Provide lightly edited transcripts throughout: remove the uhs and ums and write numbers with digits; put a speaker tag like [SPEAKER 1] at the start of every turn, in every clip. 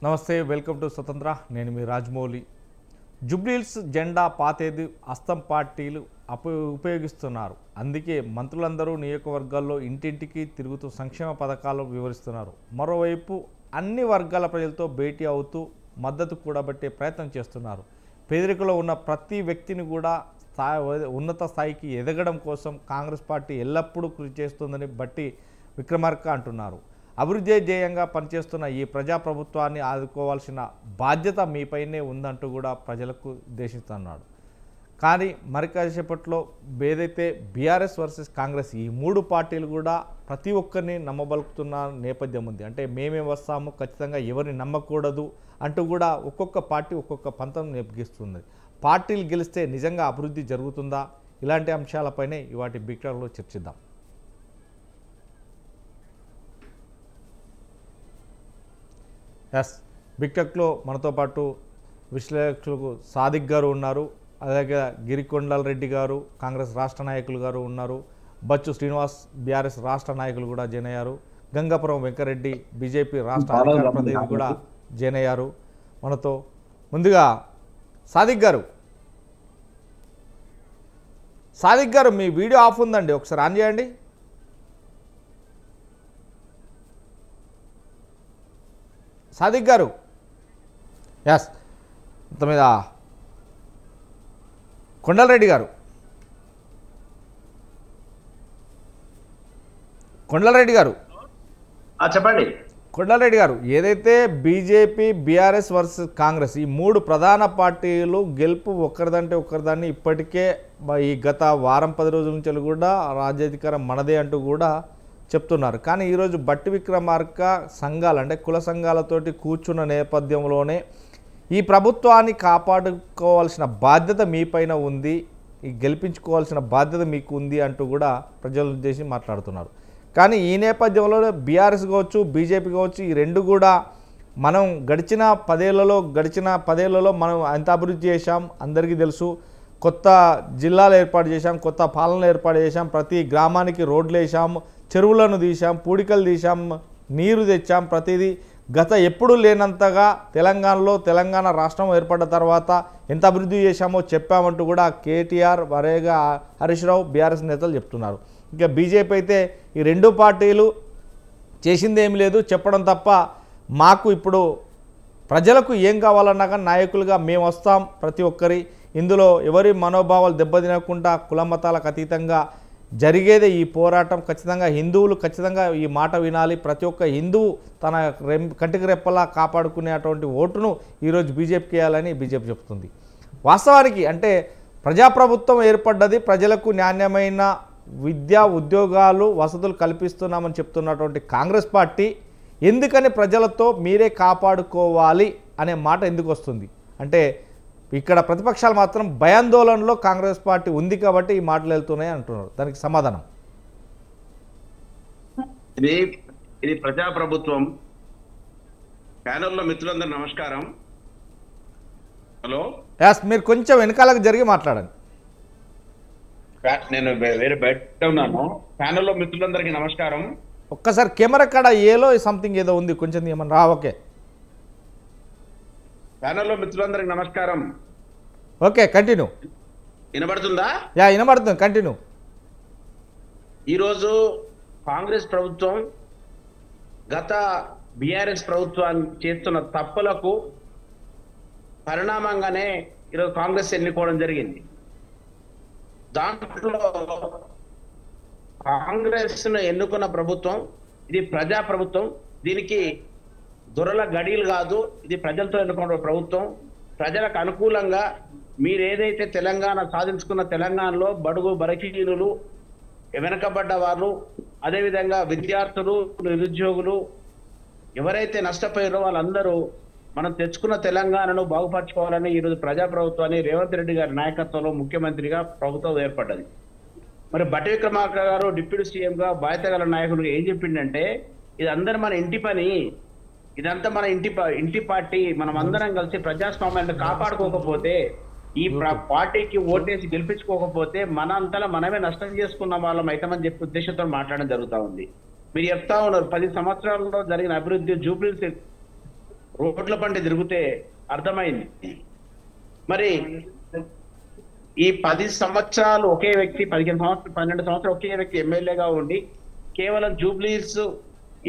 [SPEAKER 1] నమస్తే, welcome to స్వతంత్ర. నేను మీ రాజమౌళి. జుబ్లీహిల్స్ జెండా పాతేది హస్తం పార్టీలు ఉపయోగిస్తున్నారు. అందుకే మంత్రులందరూ నియోజకవర్గాల్లో ఇంటింటికి తిరుగుతూ సంక్షేమ పథకాలు వివరిస్తున్నారు. మరోవైపు అన్ని వర్గాల ప్రజలతో భేటీ అవుతూ మద్దతు కూడబట్టే ప్రయత్నం చేస్తున్నారు. పేదరికలో ఉన్న ప్రతి వ్యక్తిని కూడా ఉన్నత స్థాయికి ఎదగడం కోసం కాంగ్రెస్ పార్టీ ఎల్లప్పుడూ కృషి చేస్తుందని బట్టి విక్రమార్క అంటున్నారు. అభివృద్ధి ధ్యేయంగా పనిచేస్తున్న ఈ ప్రజాప్రభుత్వాన్ని ఆదుకోవాల్సిన బాధ్యత మీపైనే ఉందంటూ కూడా ప్రజలకు ఉద్దేశిస్తున్నాడు. కానీ మరికాసేపట్లో ఏదైతే బీఆర్ఎస్ వర్సెస్ కాంగ్రెస్ ఈ మూడు పార్టీలు కూడా ప్రతి ఒక్కరిని నమ్మబలుకుతున్న నేపథ్యం ఉంది. అంటే మేమే వస్తాము, ఖచ్చితంగా ఎవరిని నమ్మకూడదు అంటూ కూడా ఒక్కొక్క పార్టీ ఒక్కొక్క పంతం నెప్పిస్తుంది. పార్టీలు గెలిస్తే నిజంగా అభివృద్ధి జరుగుతుందా? ఇలాంటి అంశాలపైనే ఇవాటి బిక్టర్లో చర్చిద్దాం. బిక్టక్లో మనతో పాటు విశ్లేషకులు సాదిక్ గారు ఉన్నారు, అలాగే గిరికొండల రెడ్డి గారు కాంగ్రెస్ రాష్ట్ర నాయకులు గారు ఉన్నారు, బచ్చు శ్రీనివాస్ బీఆర్ఎస్ రాష్ట్ర నాయకులు కూడా జాయిన్ అయ్యారు, గంగాపురం వెంకరెడ్డి బీజేపీ రాష్ట్ర అధికార ప్రతినిధి కూడా జాయిన్ అయ్యారు మనతో. ముందుగా సాదిక్ గారు మీ వీడియో ఆఫ్ ఉందండి, ఒకసారి ఆన్ చేయండి. సాదిక్ గారు, ఎస్. మొత్తం మీద కొండలరెడ్డి గారు
[SPEAKER 2] చెప్పండి.
[SPEAKER 1] కొండలరెడ్డి గారు, ఏదైతే బీజేపీ బీఆర్ఎస్ వర్సెస్ కాంగ్రెస్ ఈ మూడు ప్రధాన పార్టీలు గెలుపు ఒక్కరిదంటే ఒక్కరిదాన్ని ఇప్పటికే ఈ గత వారం 10 రోజుల నుంచి కూడా రాజ్యాధికారం మనదే అంటూ కూడా చెప్తున్నారు. కానీ ఈరోజు బట్టి విక్రమార్క సంఘాలు అంటే కుల సంఘాలతోటి కూర్చున్న నేపథ్యంలోనే ఈ ప్రభుత్వాన్ని కాపాడుకోవాల్సిన బాధ్యత మీపైన ఉంది, ఈ గెలిపించుకోవాల్సిన బాధ్యత మీకు ఉంది అంటూ కూడా ప్రజల ఉద్దేశించి మాట్లాడుతున్నారు. కానీ ఈ నేపథ్యంలో బీఆర్ఎస్ కావచ్చు, బీజేపీ కావచ్చు, ఈ రెండు కూడా మనం గడిచిన పదేళ్లలో మనం ఎంత అభివృద్ధి చేశాం అందరికీ తెలుసు. కొత్త జిల్లాలు ఏర్పాటు చేశాం, కొత్త పాలనలు ఏర్పాటు చేశాం, ప్రతి గ్రామానికి రోడ్లు వేసాం, చెరువులను తీసాం, పూడికలు తీసాం, నీరు తెచ్చాం. ప్రతిదీ గత ఎప్పుడూ లేనంతగా తెలంగాణ రాష్ట్రం ఏర్పడ్డ తర్వాత ఎంత అభివృద్ధి చేశామో చెప్పామంటూ కూడా కేటీఆర్, వరేగా హరీష్ రావు బీఆర్ఎస్ నేతలు చెప్తున్నారు. ఇంకా బీజేపీ అయితే ఈ రెండు పార్టీలు చేసింది ఏమి లేదు చెప్పడం తప్ప, మాకు ఇప్పుడు ప్రజలకు ఏం కావాలన్నా కానీ నాయకులుగా మేము వస్తాం, ప్రతి ఒక్కరి ఇందులో ఎవరి మనోభావాలు దెబ్బతినకుండా కుల మతాలకు అతీతంగా జరిగేదే ఈ పోరాటం. ఖచ్చితంగా హిందువులు ఖచ్చితంగా ఈ మాట వినాలి. ప్రతి ఒక్క హిందువు తన కంటికి రెప్పలా కాపాడుకునేటువంటి ఓటును ఈరోజు బీజేపీకి వేయాలని బీజేపీ చెప్తుంది. వాస్తవానికి అంటే ప్రజాప్రభుత్వం ఏర్పడ్డది ప్రజలకు నాణ్యమైన విద్య, ఉద్యోగాలు, వసతులు కల్పిస్తున్నామని చెప్తున్నటువంటి కాంగ్రెస్ పార్టీ ఎందుకని ప్రజలతో మీరే కాపాడుకోవాలి అనే మాట ఎందుకు వస్తుంది అంటే, ఇక్కడ ప్రతిపక్షాలు మాత్రం భయాందోళనలో కాంగ్రెస్ పార్టీ ఉంది కాబట్టి ఈ మాటలు వెళ్తున్నాయి అంటున్నారు. దానికి సమాధానం
[SPEAKER 2] ఇది ప్రజాప్రభుత్వం. ప్యానెల్లో మిత్రులందరూ నమస్కారం. హలో,
[SPEAKER 1] మీరు కొంచెం వెనకాలకు జరిగి మాట్లాడండి.
[SPEAKER 2] నేను వేరే బయట ఉన్నాను. ప్యానెల్లో మిత్రులందరికీ నమస్కారం.
[SPEAKER 1] ఒక్కసారి కెమెరా కాడ ఏలో సంథింగ్ ఏదో ఉంది, కొంచెం ఏమన్నా ఓకే.
[SPEAKER 2] ప్యానెల్లో మిత్రులందరికీ నమస్కారం.
[SPEAKER 1] Okay, continue.
[SPEAKER 2] వినబడుతుందా?
[SPEAKER 1] వినబడుతుంది, కంటిన్యూ.
[SPEAKER 2] ఈరోజు కాంగ్రెస్ ప్రభుత్వం గత బీఆర్ఎస్ ప్రభుత్వాన్ని చేస్తున్న తప్పులకు పరిణామంగానే ఈరోజు కాంగ్రెస్ ఎన్నుకోవడం జరిగింది. దాంట్లో కాంగ్రెస్ ను ఎన్నుకున్న ప్రభుత్వం ఇది ప్రజా ప్రభుత్వం. దీనికి దొరల గడీలు కాదు, ఇది ప్రజలతో ఎన్నుకున్న ప్రభుత్వం. ప్రజలకు అనుకూలంగా మీరు ఏదైతే తెలంగాణ సాధించుకున్న తెలంగాణలో బడుగు బలహీనులు, వెనకబడ్డ వాళ్ళు, అదేవిధంగా విద్యార్థులు, నిరుద్యోగులు ఎవరైతే నష్టపోయారో వాళ్ళందరూ మనం తెచ్చుకున్న తెలంగాణను బాగుపరచుకోవాలని ఈరోజు ప్రజాప్రభుత్వాన్ని రేవంత్ రెడ్డి గారి నాయకత్వంలో ముఖ్యమంత్రిగా ప్రభుత్వం ఏర్పడ్డది. మరి బట్టి విక్రమార్క గారు డిప్యూటీ సీఎంగా బాధ్యత గల నాయకులు ఏం చెప్పిండంటే, ఇది అందరూ మన ఇంటి పని, ఇదంతా మన ఇంటి పార్టీ, మనం అందరం కలిసి ప్రజాస్వామ్యాన్ని కాపాడుకోకపోతే, ఈ పార్టీకి ఓటేసి గెలిపించుకోకపోతే మనంతలా మనమే నష్టం చేసుకున్న వాళ్ళం అయితామని చెప్పి ఉద్దేశంతో మాట్లాడడం జరుగుతూ ఉంది. మీరు చెప్తా ఉన్నారు 10 సంవత్సరాలలో జరిగిన అభివృద్ధి, జూబ్లీహిల్స్ రోడ్ల పండి తిరిగితే అర్థమైంది. మరి ఈ 10 సంవత్సరాలు ఒకే వ్యక్తి, 15 సంవత్సరాలు 12 సంవత్సరాలు ఒకే వ్యక్తి ఎమ్మెల్యేగా ఉండి కేవలం జూబ్లీస్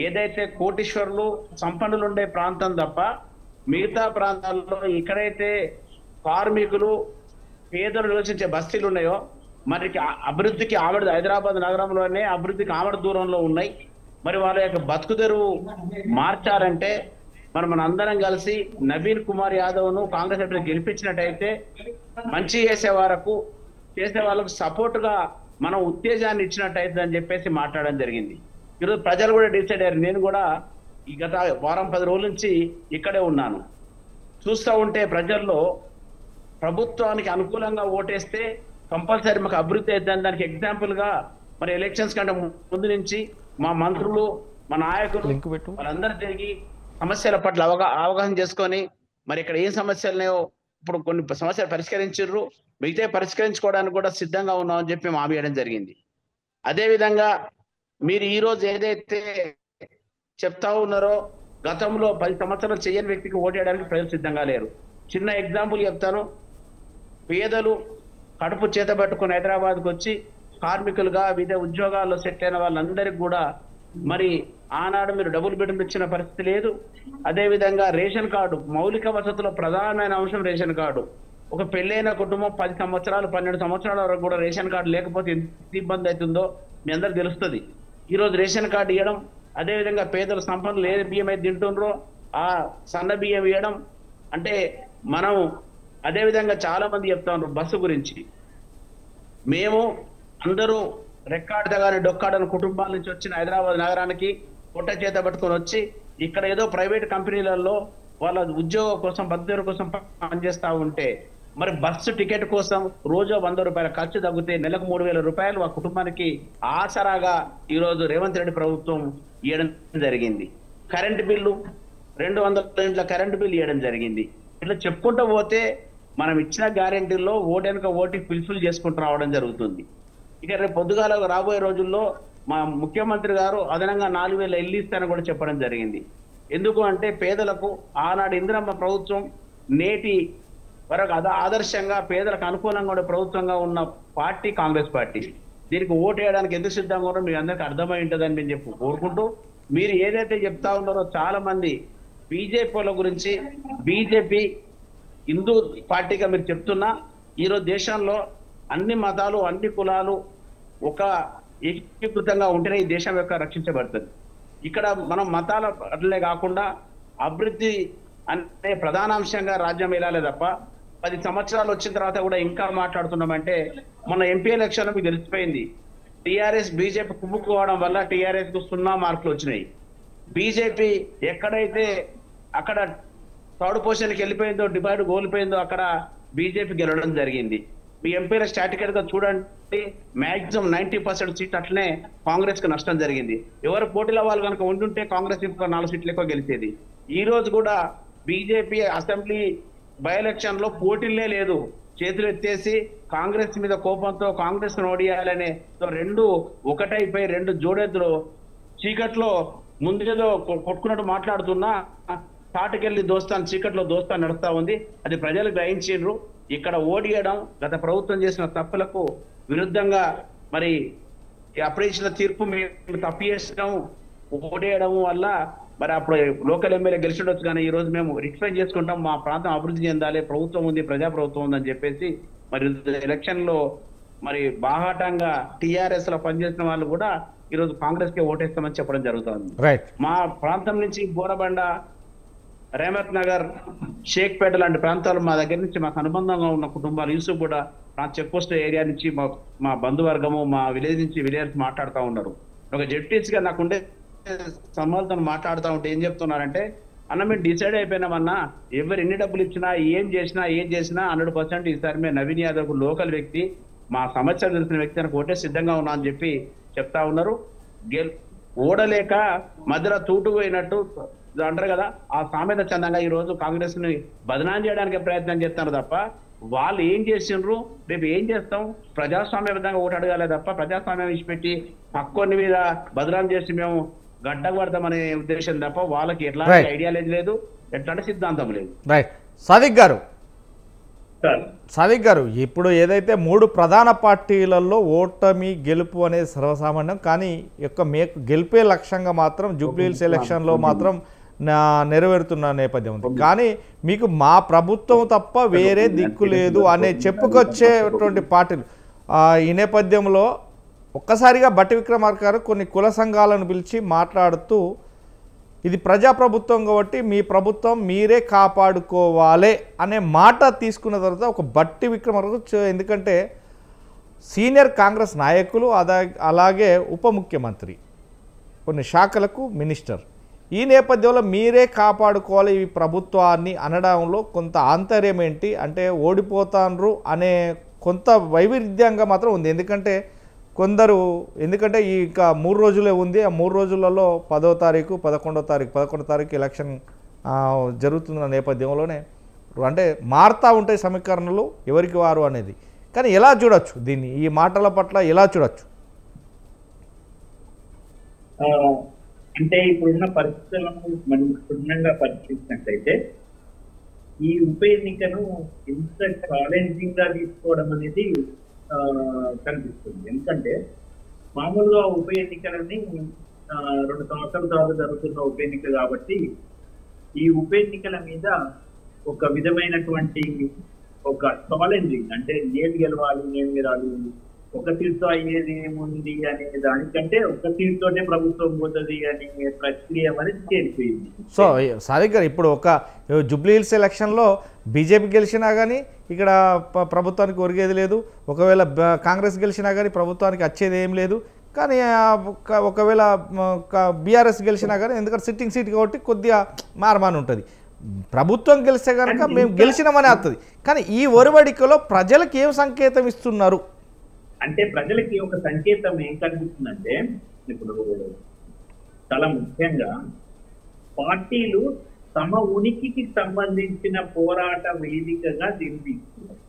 [SPEAKER 2] ఏదైతే కోటీశ్వరులు సంపన్నులు ఉండే ప్రాంతం తప్ప మిగతా ప్రాంతాల్లో ఎక్కడైతే కార్మికులు పేదలు నివసించే బస్తీలు ఉన్నాయో మరి అభివృద్ధికి ఆవిడ హైదరాబాద్ నగరంలోనే అభివృద్ధికి ఆవిడ దూరంలో ఉన్నాయి. మరి వాళ్ళ యొక్క బతుకు తెరువు మార్చారంటే మన అందరం కలిసి నవీన్ కుమార్ యాదవ్ ను కాంగ్రెస్ అభ్యర్థి గెలిపించినట్టయితే మంచి చేసే వాళ్ళకు సపోర్ట్ గా మనం ఉత్తేజాన్ని ఇచ్చినట్టయితే అని చెప్పేసి మాట్లాడడం జరిగింది. ఈరోజు ప్రజలు కూడా డిసైడ్ అయ్యారు. నేను కూడా ఈ గత వారం 10 రోజుల నుంచి ఇక్కడే ఉన్నాను. చూస్తూ ఉంటే ప్రజల్లో ప్రభుత్వానికి అనుకూలంగా ఓటేస్తే కంపల్సరీ మాకు అభివృద్ధి అవుతుంది. దానికి ఎగ్జాంపుల్ గా మరి ఎలక్షన్స్ కంటే ముందు నుంచి మా మంత్రులు, మా నాయకులు వాళ్ళందరూ తిరిగి సమస్యల పట్ల అవగాహన చేసుకొని మరి ఇక్కడ ఏ సమస్యలున్నాయో ఇప్పుడు కొన్ని సమస్యలు పరిష్కరించారు, మిగతా పరిష్కరించుకోవడానికి కూడా సిద్ధంగా ఉన్నామని చెప్పి హామీ ఇవ్వడం జరిగింది. అదేవిధంగా మీరు ఈ రోజు ఏదైతే చెప్తా ఉన్నారో గతంలో 10 సంవత్సరాలు చేయని వ్యక్తికి ఓటేయడానికి ప్రజలు సిద్ధంగా లేరు. చిన్న ఎగ్జాంపుల్ చెప్తాను. పేదలు కడుపు చేత పట్టుకుని హైదరాబాద్కు వచ్చి కార్మికులుగా వివిధ ఉద్యోగాల్లో సెట్ అయిన వాళ్ళందరికీ కూడా మరి ఆనాడు మీరు డబుల్ బెడ్రూమ్ ఇచ్చిన పరిస్థితి లేదు. అదేవిధంగా రేషన్ కార్డు మౌలిక వసతుల ప్రధానమైన అంశం రేషన్ కార్డు. ఒక పెళ్ళైన కుటుంబం 10 సంవత్సరాలు 12 సంవత్సరాల వరకు కూడా రేషన్ కార్డు లేకపోతే ఎంత ఇబ్బంది అవుతుందో మీ అందరికి తెలుస్తుంది. ఈరోజు రేషన్ కార్డు ఇవ్వడం, అదేవిధంగా పేదల సంపన్నులు ఏ బియ్యం అయితే తింటుండ్రో ఆ సన్న బియ్యం ఇవ్వడం అంటే మనం అదేవిధంగా చాలా మంది చెప్తా ఉన్నారు బస్సు గురించి. మేము అందరూ రెక్కాడితే కానీ డొక్కాడని కుటుంబాల నుంచి వచ్చిన హైదరాబాద్ నగరానికి పొట్ట చేత పట్టుకొని వచ్చి ఇక్కడ ఏదో ప్రైవేట్ కంపెనీలలో వాళ్ళ ఉద్యోగం కోసం భద్రత కోసం పనిచేస్తూ ఉంటే మరి బస్సు టికెట్ కోసం రోజు 100 రూపాయల ఖర్చు తగ్గితే నెలకు 3,000 రూపాయలు ఆ కుటుంబానికి ఆసరాగా ఈరోజు రేవంత్ రెడ్డి ప్రభుత్వం ఇవ్వడం జరిగింది. కరెంటు బిల్లు 200 యూనిట్ల కరెంటు బిల్లు ఇవ్వడం జరిగింది. ఇట్లా చెప్పుకుంటూ పోతే మనం ఇచ్చిన గ్యారెంటీల్లో ఓటెనక ఓటి ఫుల్ఫిల్ చేసుకుంటూ రావడం జరుగుతుంది. ఇక రేపు పొద్దుగాల రాబోయే రోజుల్లో మా ముఖ్యమంత్రి గారు అదనంగా 4,000 ఇల్లు ఇస్తారని కూడా చెప్పడం జరిగింది. ఎందుకు అంటే పేదలకు ఆనాడు ఇందిరమ్మ ప్రభుత్వం నేటి వరకు ఆదర్శంగా పేదలకు అనుకూలంగా ఉండే ప్రభుత్వంగా ఉన్న పార్టీ కాంగ్రెస్ పార్టీ. దీనికి ఓటు వేయడానికి ఎందుకు సిద్ధంగా ఉన్నారో మీ అందరికి అర్థమై ఉంటుందని మేము చెప్పి కోరుకుంటూ, మీరు ఏదైతే చెప్తా ఉన్నారో చాలా మంది బీజేపీల గురించి బీజేపీ హిందూ పార్టీగా మీరు చెప్తున్నా ఈరోజు దేశంలో అన్ని మతాలు అన్ని కులాలు ఒక ఏకీకృతంగా ఉంటేనే ఈ దేశం యొక్క రక్షించబడుతుంది. ఇక్కడ మనం మతాల అట్లే కాకుండా అభివృద్ధి అనే ప్రధానాంశంగా రాజ్యం వెళ్ళాలి తప్ప 10 సంవత్సరాలు వచ్చిన తర్వాత కూడా ఇంకా మాట్లాడుతున్నామంటే మొన్న ఎంపీ ఎలక్షన్ మీకు తెలిసిపోయింది. టీఆర్ఎస్ బీజేపీ కుమ్ముకోవడం వల్ల టీఆర్ఎస్ కు 0 మార్కులు వచ్చినాయి. బీజేపీ ఎక్కడైతే అక్కడ థర్డ్ పొజిషన్కి వెళ్ళిపోయిందో డివైడ్ కోల్పోయిందో అక్కడ బీజేపీ గెలవడం జరిగింది. మీ ఎంపీల స్టాటికల్ గా చూడండి మాక్సిమం 90% సీట్లు అట్లనే కాంగ్రెస్ కు నష్టం జరిగింది. ఎవరు పోటీల వాళ్ళు కనుక ఉంటుంటే కాంగ్రెస్ ఇంకో 4 సీట్లు ఎక్కువ గెలిచేది. ఈ రోజు కూడా బీజేపీ అసెంబ్లీ బై ఎలక్షన్ లో పోటీలే లేదు, చేతులు ఎత్తేసి కాంగ్రెస్ మీద కోపంతో కాంగ్రెస్ ను ఓడియాలనే రెండు ఒకటైపోయి రెండు జోడెద్దులు చీకట్లో ముందుగా కొట్టుకున్నట్టు మాట్లాడుతున్నా తాటుకెళ్లి దోస్తాను చీకట్లో దోస్తాను నడుస్తా ఉంది. అది ప్రజలు గ్రహించిండ్రు. ఇక్కడ ఓడియడం గత ప్రభుత్వం చేసిన తప్పులకు విరుద్ధంగా మరి అప్పుడు ఇచ్చిన తీర్పు మేము తప్పు చేసడం ఓడియడం వల్ల మరి అప్పుడు లోకల్ ఎమ్మెల్యే గెలిచిండొచ్చు, కానీ ఈ రోజు మేము రిక్వెస్ట్ చేసుకుంటాం మా ప్రాంతం అభివృద్ధి చెందాలి, ప్రభుత్వం ఉంది, ప్రజాప్రభుత్వం ఉందని చెప్పేసి మరి ఎలక్షన్ లో మరి బాహాటంగా టీఆర్ఎస్ లో పనిచేసిన వాళ్ళు కూడా ఈ రోజు కాంగ్రెస్ కే ఓటేస్తామని చెప్పడం జరుగుతుంది. మా ప్రాంతం నుంచి బోరబండ, రేమత్ నగర్, షేక్పేట లాంటి ప్రాంతాలు మా దగ్గర నుంచి మాకు అనుబంధంగా ఉన్న కుటుంబాలు యూసుఫ్ కూడా చెక్ పోస్ట్ ఏరియా నుంచి మా బంధువర్గము మా విలేజ్ నుంచి విలేజర్స్ మాట్లాడుతూ ఉన్నారు. ఒక జెడ్పీసీ గా నాకుండే సంబంధం మాట్లాడుతూ ఉంటే ఏం చెప్తున్నారంటే, అన్న మేము డిసైడ్ అయిపోయినామన్నా ఎవరు ఎన్ని డబ్బులు ఇచ్చినా ఏం చేసినా 100% ఈసారి మేము నవీన్ యాదవ్ లోకల్ వ్యక్తి, మా సమస్యలు తెలిసిన వ్యక్తి అని ఓటే సిద్ధంగా ఉన్నా అని చెప్పి చెప్తా ఉన్నారు. ఓడలేక మధ్యలో తూటుపోయినట్టు అంటారు కదా, ఆ సామెత చందంగా ఈ రోజు కాంగ్రెస్ ని బదనాం చేయడానికి ప్రయత్నం చేస్తున్నారు తప్ప వాళ్ళు ఏం చేసిండ్రు రేపు ఏం చేస్తాం, ప్రజాస్వామ్య విధంగా ఓటు అడగాలి తప్ప ప్రజాస్వామ్యం ఇచ్చిపెట్టి పక్కోని మీద బదనాం చేసి మేము గడ్డకు పడతామనే ఉద్దేశం తప్ప వాళ్ళకి ఎట్లాంటి ఐడియాలజీ లేదు, ఎట్లాంటి సిద్ధాంతం లేదు.
[SPEAKER 1] రైట్. సాదిక్ గారు ఇప్పుడు ఏదైతే 3 ప్రధాన పార్టీలలో ఓటమి గెలుపు అనేది సర్వసామాన్యం, కానీ గెలిపే లక్ష్యంగా మాత్రం జూబ్లీహిల్స్ ఎలక్షన్లో మాత్రం నెరవేరుతున్న నేపథ్యం ఉంది. కానీ మీకు మా ప్రభుత్వం తప్ప వేరే దిక్కు లేదు అనే చెప్పుకొచ్చేటువంటి పార్టీలు ఈ నేపథ్యంలో ఒక్కసారిగా బట్టి విక్రమార్క గారు కొన్ని కుల సంఘాలను పిలిచి మాట్లాడుతూ ఇది ప్రజాప్రభుత్వం కాబట్టి మీ ప్రభుత్వం మీరే కాపాడుకోవాలి అనే మాట తీసుకున్న తర్వాత ఒక బట్టి విక్రమార్క, ఎందుకంటే సీనియర్ కాంగ్రెస్ నాయకులు అలాగే ఉప ముఖ్యమంత్రి కొన్ని శాఖలకు మినిస్టర్, ఈ నేపథ్యంలో మీరే కాపాడుకోవాలి ఈ ప్రభుత్వాన్ని అనడంలో కొంత ఆంతర్యం ఏంటి అంటే ఓడిపోతాన్రు అనే కొంత వైవిధ్యంగా మాత్రం ఉంది. ఎందుకంటే ఈ ఇంకా 3 రోజులే ఉంది, ఆ 3 రోజులలో 10వ తారీఖు 11వ తారీఖు ఎలక్షన్ జరుగుతున్న నేపథ్యంలోనే అంటే మారుతూ ఉంటాయి సమీకరణలు ఎవరికి వారు అనేది. కానీ ఎలా చూడొచ్చు దీన్ని, ఈ మాటల పట్ల ఎలా చూడొచ్చు?
[SPEAKER 3] అంటే ఇప్పుడున్న పరిస్థితులను మనం క్షుణ్ణంగా పరిశీలించినట్లయితే ఈ ఉప ఎన్నికను ఎంత ఛాలెంజింగ్ గా తీసుకోవడం అనేది కనిపిస్తుంది. ఎందుకంటే మామూలుగా ఉప ఎన్నికలని 2 సంవత్సరాల తర్వాత జరుగుతున్న ఉప ఎన్నిక కాబట్టి ఈ ఉప ఎన్నికల మీద ఒక విధమైనటువంటి ఒక ఛాలెంజింగ్, అంటే నేను గెలవాలి నేను గెలవాలి, ఒక సీట్తో అయ్యేది ఏముంది అనే దానికంటే ఒక సీట్తోనే ప్రభుత్వం పోతుంది అనే ప్రక్రియ అనేది చేరిపోయింది.
[SPEAKER 1] సో సాదిక్ గారు ఇప్పుడు ఒక జూబ్లీహిల్స్ ఎలక్షన్లో బీజేపీ గెలిచినా కానీ ఇక్కడ ప్రభుత్వానికి ఒరిగేది లేదు, ఒకవేళ కాంగ్రెస్ గెలిచినా కానీ ప్రభుత్వానికి వచ్చేది ఏం లేదు, కానీ ఒకవేళ బీఆర్ఎస్ గెలిచినా కానీ ఎందుకంటే సిట్టింగ్ సీట్ కాబట్టి కొద్దిగా మారమాని ఉంటుంది. ప్రభుత్వం గెలిస్తే కనుక మేము గెలిచినామని వస్తుంది. కానీ ఈ ఒరవడికలో ప్రజలకు ఏం సంకేతం ఇస్తున్నారు
[SPEAKER 3] అంటే ప్రజలకి ఒక సంకేతం ఏం కనిపిస్తుందంటే ఇప్పుడు చాలా ముఖ్యంగా పార్టీలు తమ ఉనికికి సంబంధించిన పోరాట వేదికగా దీన్ని తీసుకున్నారు.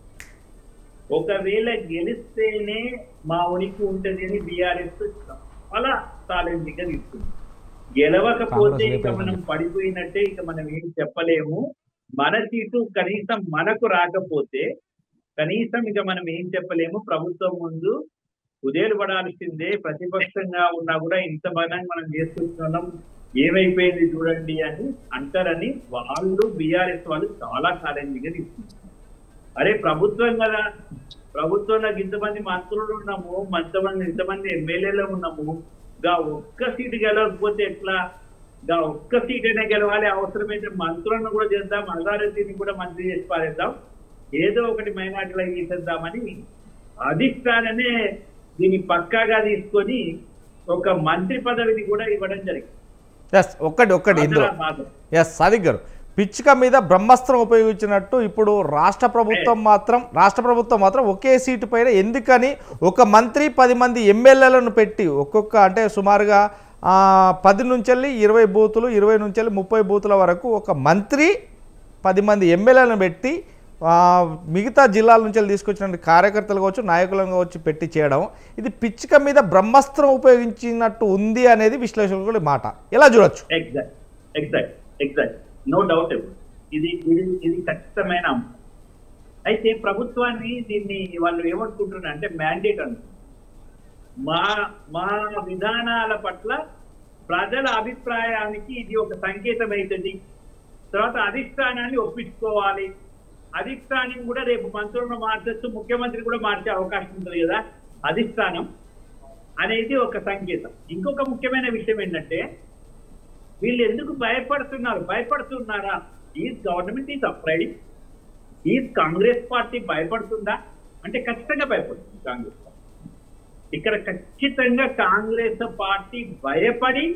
[SPEAKER 3] ఒకవేళ గెలిస్తేనే మా ఉనికి ఉంటుంది అని బీఆర్ఎస్ చాలా ఛాలెంజింగ్ గా తీసుకుంది. గెలవకపోతే ఇక మనం పడిపోయినట్టే, ఇక మనం ఏం చెప్పలేము, మన సీటు కనీసం మనకు రాకపోతే కనీసం ఇక మనం ఏం చెప్పలేము, ప్రభుత్వం ముందు ఉదేలు పడాల్సిందే, ప్రతిపక్షంగా ఉన్నా కూడా ఇంత బలంగా మనం చేసుకుంటున్నాం, ఏమైపోయింది చూడండి అని అంటారని వాళ్ళు బీఆర్ఎస్ వాళ్ళు చాలా ఛాలెంజింగ్ గా తీసుకుంటారు. అరే ప్రభుత్వం కదా, ప్రభుత్వంలో ఇంతమంది మంత్రులు ఉన్నాము, ఇంతమంది ఎమ్మెల్యేలు ఉన్నాము, గా ఒక్క సీటు గెలవకపోతే ఎట్లా, గా ఒక్క సీట్ అయినా గెలవాలి, అవసరమైతే మంత్రులను కూడా చేద్దాం, అల్లారెడ్డిని కూడా మంత్రి చేసి పారేద్దాం, ఏదో ఒకటి మైనార్టీలో తీసేద్దామని అధిష్టానమే దీన్ని పక్కాగా తీసుకొని ఒక మంత్రి పదవిని కూడా ఇవ్వడం జరిగింది.
[SPEAKER 1] ఒక్కటి ఇందులో సాదిక్ గారు పిచ్చిక మీద బ్రహ్మాస్త్రం ఉపయోగించినట్టు ఇప్పుడు రాష్ట్ర ప్రభుత్వం మాత్రం ఒకే సీటు పైన ఎందుకని ఒక మంత్రి 10 మంది ఎమ్మెల్యేలను పెట్టి ఒక్కొక్క అంటే సుమారుగా 10 నుంచి 20 బూతులు 20 నుంచి 30 బూతుల వరకు ఒక మంత్రి 10 మంది ఎమ్మెల్యేలను పెట్టి మిగతా జిల్లాల నుంచి తీసుకొచ్చిన కార్యకర్తలు కావచ్చు నాయకులను కావచ్చు పెట్టి చేయడం ఇది పిచ్చిక మీద బ్రహ్మాస్త్రం ఉపయోగించినట్టు ఉంది అనేది విశ్లేషకుల మాట. ఎలా చూడొచ్చు?
[SPEAKER 3] Exact no doubt. ఇది ఖచ్చితమైన అంశం. అయితే ప్రభుత్వాన్ని దీన్ని వాళ్ళు ఏమనుకుంటున్నారు అంటే మ్యాండేట్ అనుకుంటున్నారు. మా విధానాల పట్ల ప్రజల అభిప్రాయానికి ఇది ఒక సంకేతం అవుతుంది, తర్వాత అధిష్టానాన్ని ఒప్పించుకోవాలి, అధిష్టానం కూడా రేపు మంత్రులను మార్చచ్చు, ముఖ్యమంత్రి కూడా మార్చే అవకాశం ఉంటుంది కదా, అధిష్టానం అనేది ఒక సంకేతం. ఇంకొక ముఖ్యమైన విషయం ఏంటంటే వీళ్ళు ఎందుకు భయపడుతున్నారా? Is government is afraid, is Congress party భయపడుతుందా అంటే ఖచ్చితంగా భయపడుతుంది కాంగ్రెస్ పార్టీ. ఇక్కడ ఖచ్చితంగా కాంగ్రెస్ పార్టీ భయపడి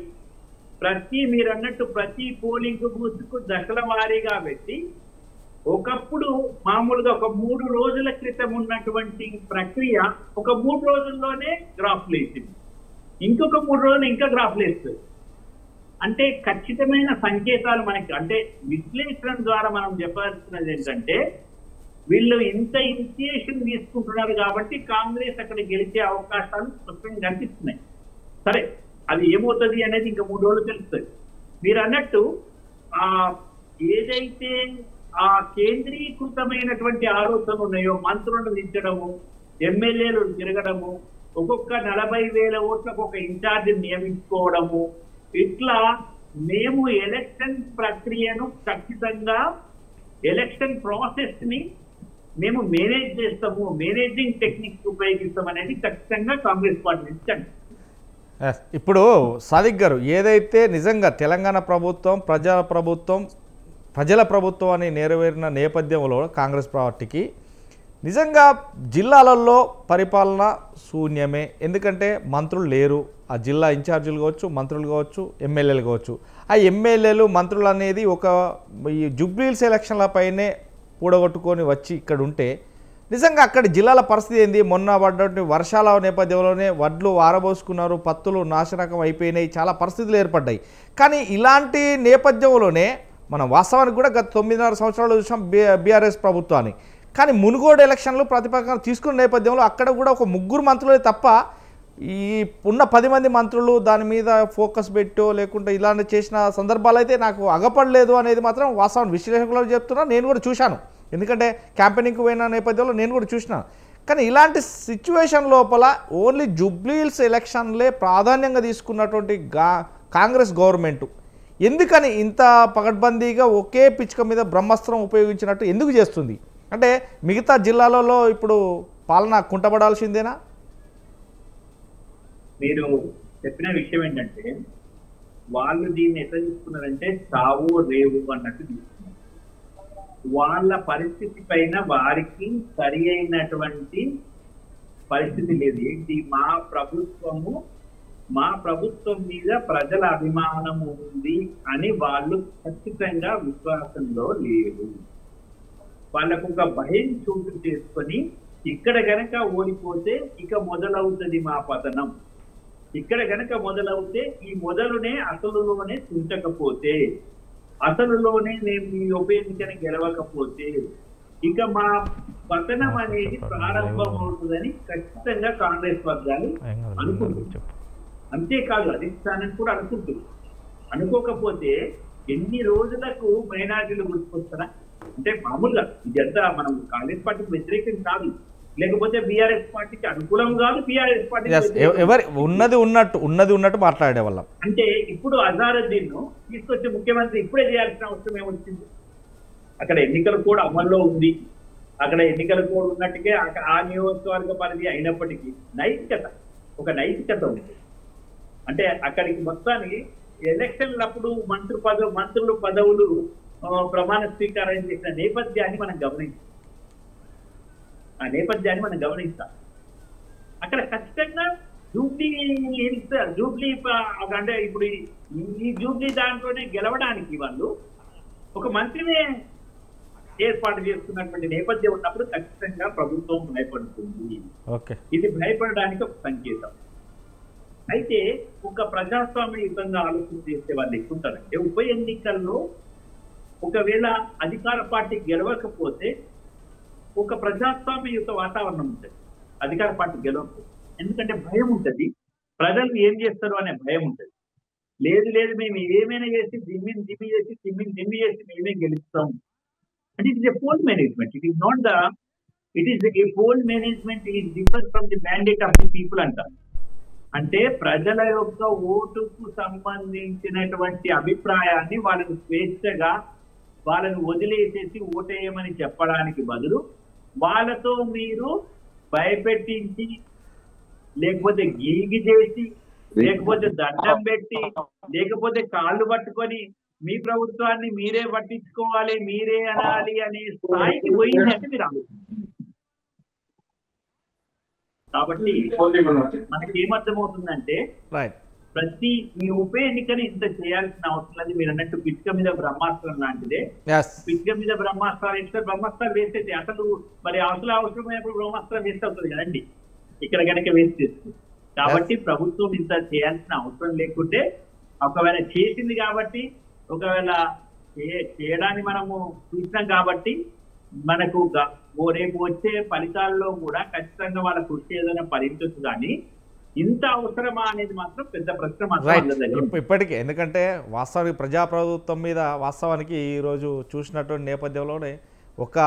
[SPEAKER 3] మీరు అన్నట్టు ప్రతి పోలింగ్ బూత్ కు దశల వారీగా పెట్టి ఒకప్పుడు మామూలుగా ఒక 3 రోజుల క్రితం ఉన్నటువంటి ప్రక్రియ ఒక 3 రోజుల్లోనే గ్రాఫ్లు వేసింది, ఇంకొక 3 రోజులు ఇంకా గ్రాఫ్లు వేస్తుంది. అంటే ఖచ్చితమైన సంకేతాలు మనకి అంటే విశ్లేషణ ద్వారా మనం చెప్పాల్సినది ఏంటంటే వీళ్ళు ఇంత ఇనిషియేషన్ తీసుకుంటున్నారు కాబట్టి కాంగ్రెస్ అక్కడ గెలిచే అవకాశాలు స్పష్టంగా కనిపిస్తున్నాయి. సరే అది ఏమవుతుంది అనేది ఇంకా 3 రోజులు తెలుస్తుంది. మీరు అన్నట్టు ఏదైతే ఆ కేంద్రీకృతమైనటువంటి ఆలోచనలు ఉన్నాయో, మంత్రులను దించడము, ఎమ్మెల్యేలు తిరగడము, ఒక్కొక్క 40,000 ఓట్లకు ఒక ఇన్ఛార్జ్ నియమించుకోవడము, ఇట్లా మేము ఎలక్షన్ ప్రక్రియను ఖచ్చితంగా ఎలక్షన్ ప్రాసెస్ ని మేము మేనేజ్ చేస్తాము, మేనేజింగ్ టెక్నిక్స్ ఉపయోగిస్తాం అనేది ఖచ్చితంగా కాంగ్రెస్ పార్టీ నుంచి అండి.
[SPEAKER 1] ఇప్పుడు సాదిక్ గారు, ఏదైతే నిజంగా తెలంగాణ ప్రభుత్వం ప్రజల ప్రభుత్వం అని నెరవేరిన నేపథ్యంలో కాంగ్రెస్ పార్టీకి నిజంగా జిల్లాలలో పరిపాలన శూన్యమే. ఎందుకంటే మంత్రులు లేరు, ఆ జిల్లా ఇన్ఛార్జీలు కావచ్చు, మంత్రులు కావచ్చు, ఎమ్మెల్యేలు కావచ్చు. ఆ ఎమ్మెల్యేలు మంత్రులు అనేది ఒక ఈ జూబ్లీహిల్స్ ఎలక్షన్లపైనే కూడగొట్టుకొని వచ్చి ఇక్కడ ఉంటే నిజంగా అక్కడ జిల్లాల పరిస్థితి ఏంది? మొన్న పడ్డటువంటి వర్షాల నేపథ్యంలోనే వడ్లు ఆరబోసుకున్నారు, పత్తులు నాశనకం అయిపోయినాయి, చాలా పరిస్థితులు ఏర్పడ్డాయి. కానీ ఇలాంటి నేపథ్యంలోనే మనం వాస్తవానికి కూడా గత 9.5 సంవత్సరాలు చూసాం బీఆర్ఎస్ ప్రభుత్వాన్ని. కానీ మునుగోడు ఎలక్షన్లు ప్రతిపక్షం తీసుకున్న నేపథ్యంలో అక్కడ కూడా ఒక 3 మంత్రులే తప్ప ఈ ఉన్న 10 మంది మంత్రులు దాని మీద ఫోకస్ పెట్టో లేకుంటే ఇలాంటి చేసిన సందర్భాలు అయితే నాకు అగపడలేదు అనేది మాత్రం వాస్తవం విశ్లేషకులు చెప్తున్నా. నేను కూడా చూశాను, ఎందుకంటే క్యాంపెయినింగ్కి పోయిన నేపథ్యంలో నేను కూడా చూసినా. కానీ ఇలాంటి సిచ్యువేషన్ లోపల ఓన్లీ జూబ్లీహిల్స్ ఎలక్షన్లే ప్రాధాన్యంగా తీసుకున్నటువంటి కాంగ్రెస్ గవర్నమెంట్ ఎందుకని ఇంత పకడ్బందీగా ఒకే పిచ్చుక మీద బ్రహ్మాస్త్రం ఉపయోగించినట్టు ఎందుకు చేస్తుంది? అంటే మిగతా జిల్లాలలో ఇప్పుడు పాలన కుంటపడాల్సిందేనా?
[SPEAKER 3] మీరు చెప్పిన విషయం ఏంటంటే, వాళ్ళు దీన్ని ఎట్లా తీసుకున్నారంటే చావు రేవు అన్నట్టు తీసుకున్నారు. వాళ్ళ పరిస్థితి పైన వారికి సరి అయినటువంటి పరిస్థితి లేదు. ఏంటి, మా ప్రభుత్వం మీద ప్రజల అభిమానం ఉంది అని వాళ్ళు ఖచ్చితంగా విశ్వాసంలో లేరు. వాళ్ళకు ఒక భయం చోటు చేసుకొని, ఇక్కడ గనక ఓడిపోతే ఇక మొదలవుతుంది మా పతనం, ఇక్కడ గనక మొదలవుతే ఈ మొదలునే అసలులోనే తుంచకపోతే, అసలులోనే మేము ఈ ఉప ఎన్నికను గెలవకపోతే ఇక మా పతనం అనేది ప్రారంభమవుతుందని ఖచ్చితంగా కాంగ్రెస్ వర్గాలు అనుకుంటున్నారు. అంతేకాదు అధిష్టానం కూడా అనుకుంటుంది. అనుకోకపోతే ఎన్ని రోజులకు మైనారిటీలు గుర్తుకొస్తారా? అంటే మామూలుగా ఇదంతా మనం కాంగ్రెస్ పార్టీకి వ్యతిరేకం కాదు, లేకపోతే బీఆర్ఎస్ పార్టీకి అనుకూలం కాదు, బీఆర్ఎస్ పార్టీ
[SPEAKER 1] ఎవరి ఉన్నది ఉన్నట్టు మాట్లాడే వాళ్ళం.
[SPEAKER 3] అంటే ఇప్పుడు అజారుద్దీన్ తీసుకొచ్చే ముఖ్యమంత్రి ఇప్పుడే చేయాల్సిన అవసరం ఏమొచ్చింది? అక్కడ ఎన్నికల కోడ్ అమల్లో ఉంది, అక్కడ ఎన్నికల కోడ్ ఉన్నట్టుగా ఆ నియోజకవర్గ పరిధి అయినప్పటికీ ఒక నైతికత ఉంది. అంటే అక్కడికి మొత్తానికి ఎలక్షన్లప్పుడు మంత్రులు పదవులు ప్రమాణ స్వీకారం చేసిన నేపథ్యాన్ని మనం గమనిస్తాం. అక్కడ ఖచ్చితంగా జూబ్లీ అంటే ఇప్పుడు ఈ జూబ్లీ దాంట్లోనే గెలవడానికి వాళ్ళు ఒక మంత్రినే ఏర్పాటు చేస్తున్నటువంటి నేపథ్యం ఉన్నప్పుడు ఖచ్చితంగా ప్రభుత్వం భయపడుతుంది. ఇది భయపడడానికి ఒక సంకేతం. అయితే ఒక ప్రజాస్వామ్యయుతంగా ఆలోచన చేసే వాళ్ళు ఎక్కుంటారంటే, ఉప ఎన్నికల్లో ఒకవేళ అధికార పార్టీ గెలవకపోతే ఒక ప్రజాస్వామ్యయుత వాతావరణం ఉంటుంది అధికార పార్టీ గెలవకపోతే. ఎందుకంటే భయం ఉంటుంది, ప్రజలు ఏం చేస్తారు అనే భయం ఉంటుంది. లేదు మేము ఏమైనా చేసి దిమ్మి చేసి మేమే గెలుస్తాం. And it is a poll management. It is not it is a poll management is different from the mandate of the people అంటారు. అంటే ప్రజల యొక్క ఓటుకు సంబంధించినటువంటి అభిప్రాయాన్ని వాళ్ళని స్వేచ్ఛగా వాళ్ళని వదిలేసేసి ఓటేయమని చెప్పడానికి బదులు వాళ్ళతో మీరు భయపెట్టించి, లేకపోతే గీగి చేసి, లేకపోతే దండం పెట్టి, లేకపోతే కాళ్ళు పట్టుకొని మీ ప్రభుత్వాన్ని మీరే పట్టించుకోవాలి, మీరే అనాలి అనే స్థాయికి పోయిందంటే మీరు ఆలోచించారు. కాబట్టి మనకి ఏమర్థమవుతుందంటే, ప్రతి ఈ ఉప ఎన్నికని ఇంత చేయాల్సిన అవసరం లేదు. మీరు అన్నట్టు పిచ్చుక మీద బ్రహ్మాస్త్రం లాంటిదే. పిచ్చుక మీద బ్రహ్మాస్త్రాలు వేసేది అసలు మరి అవసరమైనప్పుడు బ్రహ్మాస్త్రం వేస్ట్ అవుతుంది కదండి, ఇక్కడ కనుక వేస్ట్ చేస్తుంది. కాబట్టి ప్రభుత్వం ఇంత చేయాల్సిన అవసరం లేకుంటే, ఒకవేళ చేసింది కాబట్టి, ఒకవేళ చేయడాన్ని మనము చూసినాం కాబట్టి మనకు రేపు వచ్చే ఫలితాల్లో కూడా ఖచ్చితంగా వాళ్ళ కృషి ఏదైనా ఫలించవచ్చు. కానీ ఇంత అవసరమా అనేది మాత్రం పెద్ద ప్రశ్న మాత్రం
[SPEAKER 1] రైట్
[SPEAKER 3] అందరి దగ్గర ఉంది.
[SPEAKER 1] ఇప్పటికే ఎందుకంటే వాస్తవానికి ప్రజాప్రభుత్వం మీద వాస్తవానికి ఈరోజు చూసినటువంటి నేపథ్యంలోనే ఒక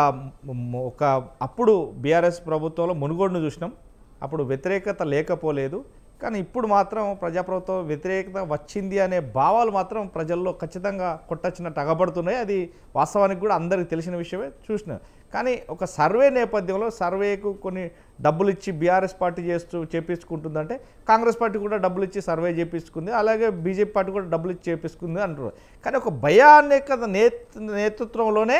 [SPEAKER 1] ఒక అప్పుడు బీఆర్ఎస్ ప్రభుత్వంలో మునుగోడును చూసినాం, అప్పుడు వ్యతిరేకత లేకపోలేదు. కానీ ఇప్పుడు మాత్రం ప్రజాప్రభుత్వం వ్యతిరేకత వచ్చింది అనే భావాలు మాత్రం ప్రజల్లో ఖచ్చితంగా కొట్టచ్చినట్టు అగబడుతున్నాయి. అది వాస్తవానికి కూడా అందరికీ తెలిసిన విషయమే చూసినాం. కానీ ఒక సర్వే నేపథ్యంలో సర్వేకు కొన్ని డబ్బులు ఇచ్చి బీఆర్ఎస్ పార్టీ చేపించుకుంటుందంటే కాంగ్రెస్ పార్టీ కూడా డబ్బులు ఇచ్చి సర్వే చేపించుకుంది, అలాగే బీజేపీ పార్టీ కూడా డబ్బులు ఇచ్చి చేపించుకుంది అంటున్నారు. కానీ ఒక భయానక నేతృత్వంలోనే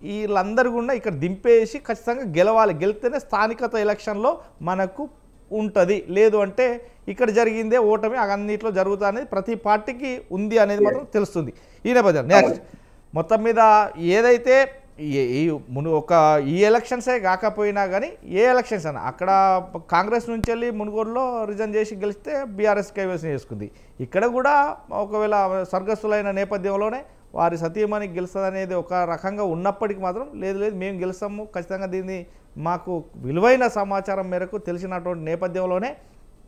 [SPEAKER 1] వీళ్ళందరూ కూడా ఇక్కడ దింపేసి ఖచ్చితంగా గెలవాలి, గెలిస్తేనే స్థానికత ఎలక్షన్లో మనకు ఉంటుంది, లేదు అంటే ఇక్కడ జరిగిందే ఓటమి అన్నింటిలో జరుగుతా అనేది ప్రతి పార్టీకి ఉంది అనేది మాత్రం తెలుస్తుంది. ఈ నేపథ్యం నెక్స్ట్ మొత్తం మీద ఏదైతే ఈ ఎలక్షన్సే కాకపోయినా కానీ ఏ ఎలక్షన్స్ అయినా అక్కడ కాంగ్రెస్ నుంచి వెళ్ళి మునుగోడులో రిజైన్ చేసి గెలిస్తే బీఆర్ఎస్ కైవసం చేసుకుంది. ఇక్కడ కూడా ఒకవేళ స్వర్గస్థులైన నేపథ్యంలోనే వారి సతీమణి గెలుస్తుంది అనేది ఒక రకంగా ఉన్నప్పటికీ మాత్రం లేదు మేము గెలుస్తాము ఖచ్చితంగా, దీన్ని మాకు విలువైన సమాచారం మేరకు తెలిసినటువంటి నేపథ్యంలోనే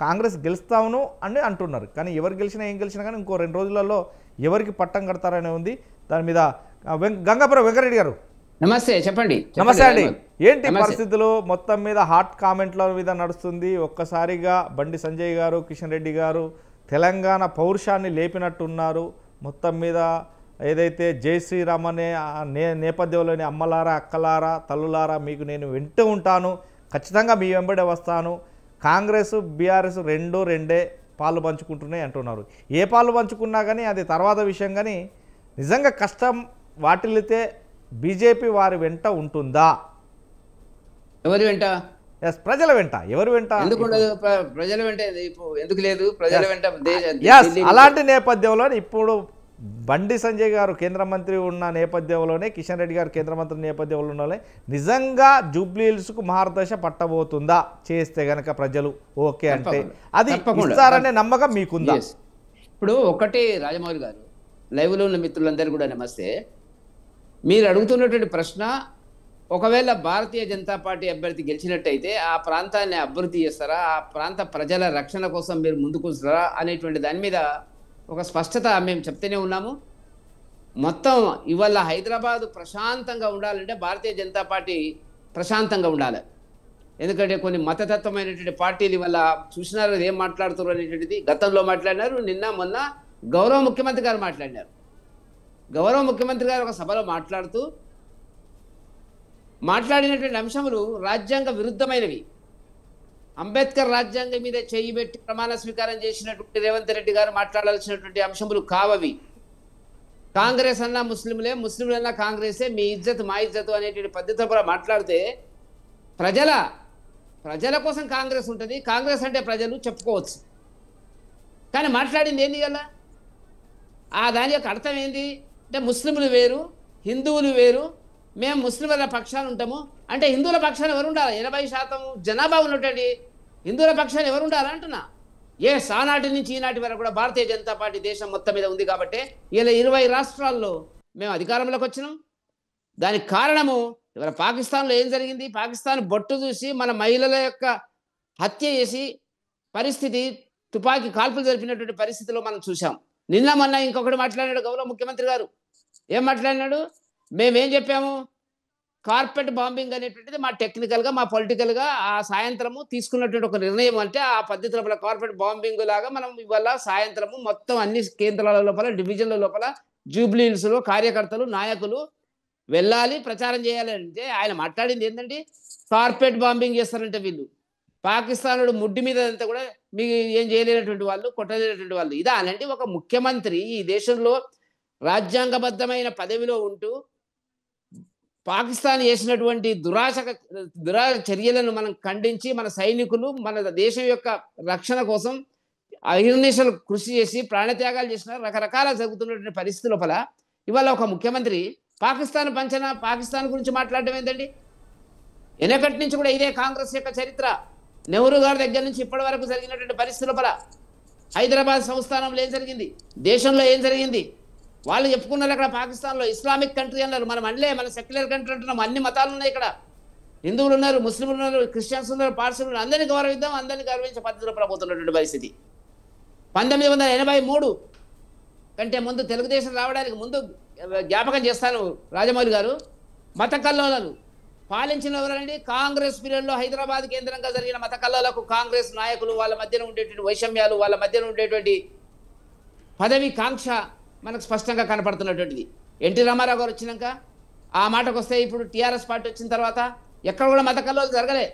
[SPEAKER 1] కాంగ్రెస్ గెలుస్తామును అని అంటున్నారు. కానీ ఎవరు గెలిచినా ఏం గెలిచినా కానీ ఇంకో 2 రోజులలో ఎవరికి పట్టం కడతారనే ఉంది. దాని మీద గంగాపురం వెంకరెడ్డి గారు
[SPEAKER 4] నమస్తే, చెప్పండి.
[SPEAKER 1] నమస్తే అండి. ఏంటి పరిస్థితులు? మొత్తం మీద హాట్ కామెంట్ల మీద నడుస్తుంది. ఒక్కసారిగా బండి సంజయ్ గారు, కిషన్ రెడ్డి గారు తెలంగాణ పౌరుషాన్ని లేపినట్టున్నారు. మొత్తం మీద ఏదైతే జై శ్రీరామ్ అనే నేపథ్యంలోని అమ్మలారా, అక్కలారా, తల్లులారా మీకు నేను వెంట ఉంటాను, ఖచ్చితంగా మీ వెంబడే వస్తాను, కాంగ్రెస్ బీఆర్ఎస్ రెండే పాలు పంచుకుంటున్నాయి అంటున్నారు. ఏ పాలు పంచుకున్నా కానీ అది తర్వాత విషయం. కానీ నిజంగా కష్టం వాటిల్లితే బీజేపీ వారి వెంట ఉంటుందా?
[SPEAKER 4] ఎవరి వెంట?
[SPEAKER 1] ప్రజల వెంట. ఎవరి వెంట?
[SPEAKER 4] ఎందుకు ప్రజల వెంట ఎందుకు లేదు? ప్రజల వెంట.
[SPEAKER 1] అలాంటి నేపథ్యంలో ఇప్పుడు బండి సంజయ్ గారు కేంద్ర మంత్రి ఉన్న నేపథ్యంలోనే, కిషన్ రెడ్డి గారు కేంద్ర మంత్రి నేపథ్యంలోనే నిజంగా జూబ్లీ హిల్స్కు మహారదశ పట్టబోతుందా చేస్తే గనక ప్రజలు ఓకే అంటే అది ఇస్తారనే నమ్మకం మీకుందా?
[SPEAKER 4] ఇప్పుడు ఒకటి రాజమౌళి గారు, లైవ్లో ఉన్న మిత్రులందరూ కూడా నమస్తే. మీరు అడుగుతున్నటువంటి ప్రశ్న, ఒకవేళ భారతీయ జనతా పార్టీ అభ్యర్థి గెలిచినట్టయితే ఆ ప్రాంతాన్ని అభివృద్ధి చేస్తారా, ఆ ప్రాంత ప్రజల రక్షణ కోసం మీరు ముందుకు వస్తారా అనేటువంటి దాని మీద ఒక స్పష్టత మేము చెప్తూనే ఉన్నాము. మొత్తం ఇవాళ హైదరాబాదు ప్రశాంతంగా ఉండాలంటే భారతీయ జనతా పార్టీ ప్రశాంతంగా ఉండాలి. ఎందుకంటే కొన్ని మతతత్వమైనటువంటి పార్టీలు ఇవాళ చూసినారు ఏం మాట్లాడుతున్నారు అనేటువంటిది. గతంలో మాట్లాడినారు, నిన్న మొన్న గౌరవ ముఖ్యమంత్రి గారు మాట్లాడినారు. గౌరవ ముఖ్యమంత్రి గారు ఒక సభలో మాట్లాడినటువంటి అంశములు రాజ్యాంగ విరుద్ధమైనవి. అంబేద్కర్ రాజ్యాంగం మీద చేయి పెట్టి ప్రమాణ స్వీకారం చేసినటువంటి రేవంత్ రెడ్డి గారు మాట్లాడాల్సినటువంటి అంశములు కావవి. కాంగ్రెస్ అన్నా ముస్లింలే, ముస్లింలన్నా కాంగ్రెసే, మీ ఇజ్జత్ మా ఇజ్జత్ అనేటువంటి పద్ధతిలో కూడా మాట్లాడితే ప్రజల కోసం కాంగ్రెస్ ఉంటుంది, కాంగ్రెస్ అంటే ప్రజలు చెప్పుకోవచ్చు. కానీ మాట్లాడింది ఏంది కదా? దాని యొక్క అర్థం ఏంది అంటే ముస్లింలు వేరు, హిందువులు వేరు, మేము ముస్లింల పక్షాన ఉంటాము అంటే హిందువుల పక్షాన ఎవరు ఉండాలి? 80% జనాభా ఉన్నటువంటి హిందువుల పక్షాన ఎవరు ఉండాలి అంటున్నా. ఆనాటి నుంచి ఈనాటి వరకు కూడా భారతీయ జనతా పార్టీ దేశం మొత్తం మీద ఉంది కాబట్టి ఇలా 20 రాష్ట్రాల్లో మేము అధికారంలోకి వచ్చినాం. దానికి కారణము ఇవాళ పాకిస్తాన్లో ఏం జరిగింది? పాకిస్తాన్ బొట్టు చూసి మన మహిళల యొక్క హత్య చేసి పరిస్థితి, తుపాకీ కాల్పులు జరిపినటువంటి పరిస్థితిలో మనం చూసాం. నిన్న మొన్న ఇంకొకటి మాట్లాడినాడు గౌరవ ముఖ్యమంత్రి గారు. ఏం మాట్లాడినాడు? మేమేం చెప్పాము? కార్పెట్ బాంబింగ్ అనేటువంటిది మా టెక్నికల్గా, మా పొలిటికల్గా ఆ సాయంత్రము తీసుకున్నటువంటి ఒక నిర్ణయం. అంటే ఆ పద్ధతిలో కార్పెట్ బాంబింగ్ లాగా మనం ఇవాళ సాయంత్రము మొత్తం అన్ని కేంద్రాల లోపల, డివిజన్ల లోపల, జూబ్లీ హిల్స్లో కార్యకర్తలు, నాయకులు వెళ్ళాలి, ప్రచారం చేయాలి. అంటే ఆయన మాట్లాడింది ఏంటంటే కార్పెట్ బాంబింగ్ చేస్తారంటే వీళ్ళు పాకిస్తానుడు ముడ్డి మీద అంతా కూడా మీకు ఏం చేయలేనటువంటి వాళ్ళు, కొట్టలేనటువంటి వాళ్ళు. ఇదా అనంటే ఒక ముఖ్యమంత్రి ఈ దేశంలో రాజ్యాంగబద్ధమైన పదవిలో ఉంటూ పాకిస్తాన్ చేసినటువంటి దురా చర్యలను మనం ఖండించి మన సైనికులు మన దేశం యొక్క రక్షణ కోసం అహిర్నిశలు కృషి చేసి ప్రాణత్యాగాలు చేసిన రకరకాల జరుగుతున్నటువంటి పరిస్థితి లోపల ఇవాళ ఒక ముఖ్యమంత్రి పాకిస్తాన్ గురించి మాట్లాడడం ఏంటండి? వెనకటి నుంచి కూడా ఇదే కాంగ్రెస్ యొక్క చరిత్ర. నెహ్రూ గారి దగ్గర నుంచి ఇప్పటి వరకు జరిగినటువంటి పరిస్థితి లోపల హైదరాబాద్ సంస్థానంలో ఏం జరిగింది, దేశంలో ఏం జరిగింది, వాళ్ళు చెప్పుకున్నారు. అక్కడ పాకిస్తాన్లో ఇస్లామిక్ కంట్రీ అన్నారు. మనం అనలే, మన సెక్యులర్ కంట్రీ అంటున్నాం. అన్ని మతాలు ఉన్నాయి ఇక్కడ. హిందువులు ఉన్నారు, ముస్లింలు ఉన్నారు, క్రిస్టియన్స్ ఉన్నారు, పార్సీలు ఉన్నారు, అందరినీ గౌరవిద్దాం, అందరినీ గౌరవించే పద్ధతిలో ప్రభుత్వం పరిస్థితి. 1983 కంటే ముందు తెలుగుదేశం రావడానికి ముందు జ్ఞాపకం చేస్తాను రాజమౌళి గారు, మత కల్లోలాలు పాలించిన ఎవరండి? కాంగ్రెస్ పీరియడ్లో హైదరాబాద్ కేంద్రంగా జరిగిన మత కల్లోలకు కాంగ్రెస్ నాయకులు, వాళ్ళ మధ్యన ఉండేటువంటి వైషమ్యాలు, వాళ్ళ మధ్యన ఉండేటువంటి పదవి కాంక్ష మనకు స్పష్టంగా కనపడుతున్నటువంటిది. ఎన్టీ రామారావు గారు వచ్చినాక ఆ మాటకు వస్తే, ఇప్పుడు టీఆర్ఎస్ పార్టీ వచ్చిన తర్వాత ఎక్కడ కూడా మత కల్లోలు జరగలే.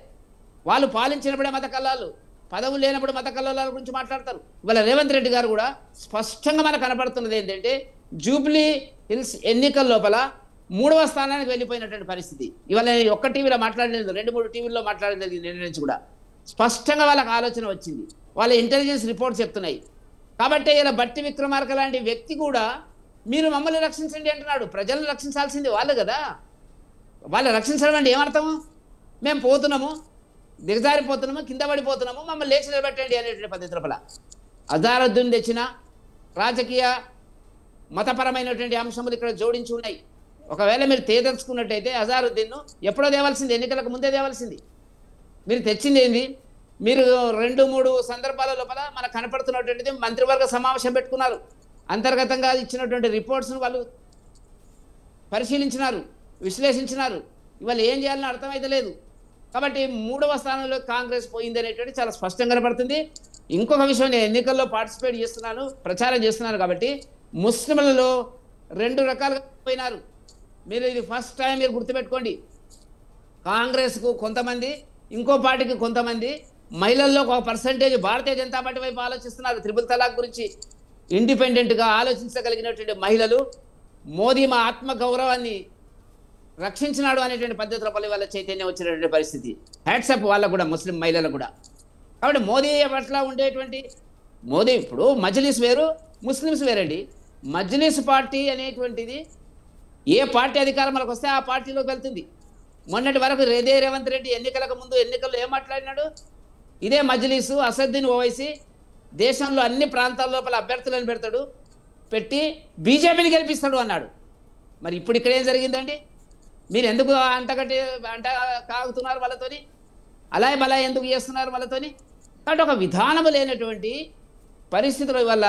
[SPEAKER 4] వాళ్ళు పాలించినప్పుడే మత కల్లాలు, పదవులు లేనప్పుడు మత కల్లోలాల గురించి మాట్లాడతారు. ఇవాళ రేవంత్ రెడ్డి గారు కూడా స్పష్టంగా మనకు కనపడుతున్నది ఏంటంటే, జూబ్లీ హిల్స్ ఎన్నికల లోపల 3వ స్థానానికి వెళ్ళిపోయినటువంటి పరిస్థితి. ఇవాళ నేను ఒక్క టీవీలో మాట్లాడలేదు, 2-3 టీవీల్లో మాట్లాడలేదు. నిన్న నుంచి కూడా స్పష్టంగా వాళ్ళకి ఆలోచన వచ్చింది, వాళ్ళ ఇంటెలిజెన్స్ రిపోర్ట్స్ చెప్తున్నాయి. కాబట్టి ఇలా బట్టి విక్రమార్క లాంటి వ్యక్తి కూడా మీరు మమ్మల్ని రక్షించండి అంటున్నాడు. ప్రజలను రక్షించాల్సింది వాళ్ళు కదా. వాళ్ళు రక్షించడం అంటే ఏమర్థము? మేము పోతున్నాము, దిగజారిపోతున్నాము, కింద పడిపోతున్నాము, మమ్మల్ని లేచి నిలబెట్టండి అనేటువంటి పద్ధతి లోపల అజారుద్దీన్ తెచ్చిన రాజకీయ మతపరమైనటువంటి అంశములు ఇక్కడ జోడించి ఉన్నాయి. ఒకవేళ మీరు తేదలుచుకున్నట్టయితే అజారుద్దీన్ను ఎప్పుడో తేవాల్సింది, ఎన్నికలకు ముందే తేవాల్సింది. మీరు తెచ్చింది ఏంది? మీరు 2-3 సందర్భాల లోపల మనకు కనపడుతున్నటువంటిది మంత్రివర్గ సమావేశం పెట్టుకున్నారు, అంతర్గతంగా ఇచ్చినటువంటి రిపోర్ట్స్ను వాళ్ళు పరిశీలించినారు, విశ్లేషించినారు. ఇవాళ ఏం చేయాలని అర్థమైతే లేదు. కాబట్టి 3వ స్థానంలో కాంగ్రెస్ పోయింది అనేటువంటి చాలా స్పష్టంగా కనపడుతుంది. ఇంకొక విషయం, నేను ఎన్నికల్లో పార్టిసిపేట్ చేస్తున్నాను, ప్రచారం చేస్తున్నాను కాబట్టి ముస్లింలలో 2 రకాలుగా పోయినారు. మీరు ఇది ఫస్ట్ టైం మీరు గుర్తుపెట్టుకోండి. కాంగ్రెస్కు కొంతమంది, ఇంకో పార్టీకి కొంతమంది, మహిళల్లో ఒక పర్సంటేజ్ భారతీయ జనతా పార్టీ వైపు ఆలోచిస్తున్నారు. త్రిపుల్ తలాక్ గురించి ఇండిపెండెంట్గా ఆలోచించగలిగినటువంటి మహిళలు, మోదీ మా ఆత్మ గౌరవాన్ని రక్షించినాడు అనేటువంటి పద్ధతిలో వాళ్ళ చైతన్యం వచ్చినటువంటి పరిస్థితి. హ్యాట్సప్ వాళ్ళకు కూడా, ముస్లిం మహిళలకు కూడా. కాబట్టి మోదీ పట్ల ఉండేటువంటి మోదీ, ఇప్పుడు మజ్లిస్ వేరు, ముస్లిమ్స్ వేరండి. మజ్లిస్ పార్టీ అనేటువంటిది ఏ పార్టీ అధికారంలోకి వస్తే ఆ పార్టీలోకి వెళ్తుంది. మొన్నటి వరకు రేవంత్ రెడ్డి ఎన్నికలకు ముందు ఎన్నికల్లో ఏం మాట్లాడినాడు? ఇదే మజ్లిసు, అసదుద్దీన్ ఓవైసీ దేశంలో అన్ని ప్రాంతాల లోపల అభ్యర్థులను పెట్టి బీజేపీని గెలిపిస్తాడు అన్నాడు. మరి ఇప్పుడు ఇక్కడ ఏం జరిగిందండి? మీరు ఎందుకు అంట కాగుతున్నారు వాళ్ళతోని? అలా బలా ఎందుకు చేస్తున్నారు వాళ్ళతోని? కాబట్టి ఒక విధానము లేనటువంటి పరిస్థితిలో ఇవాళ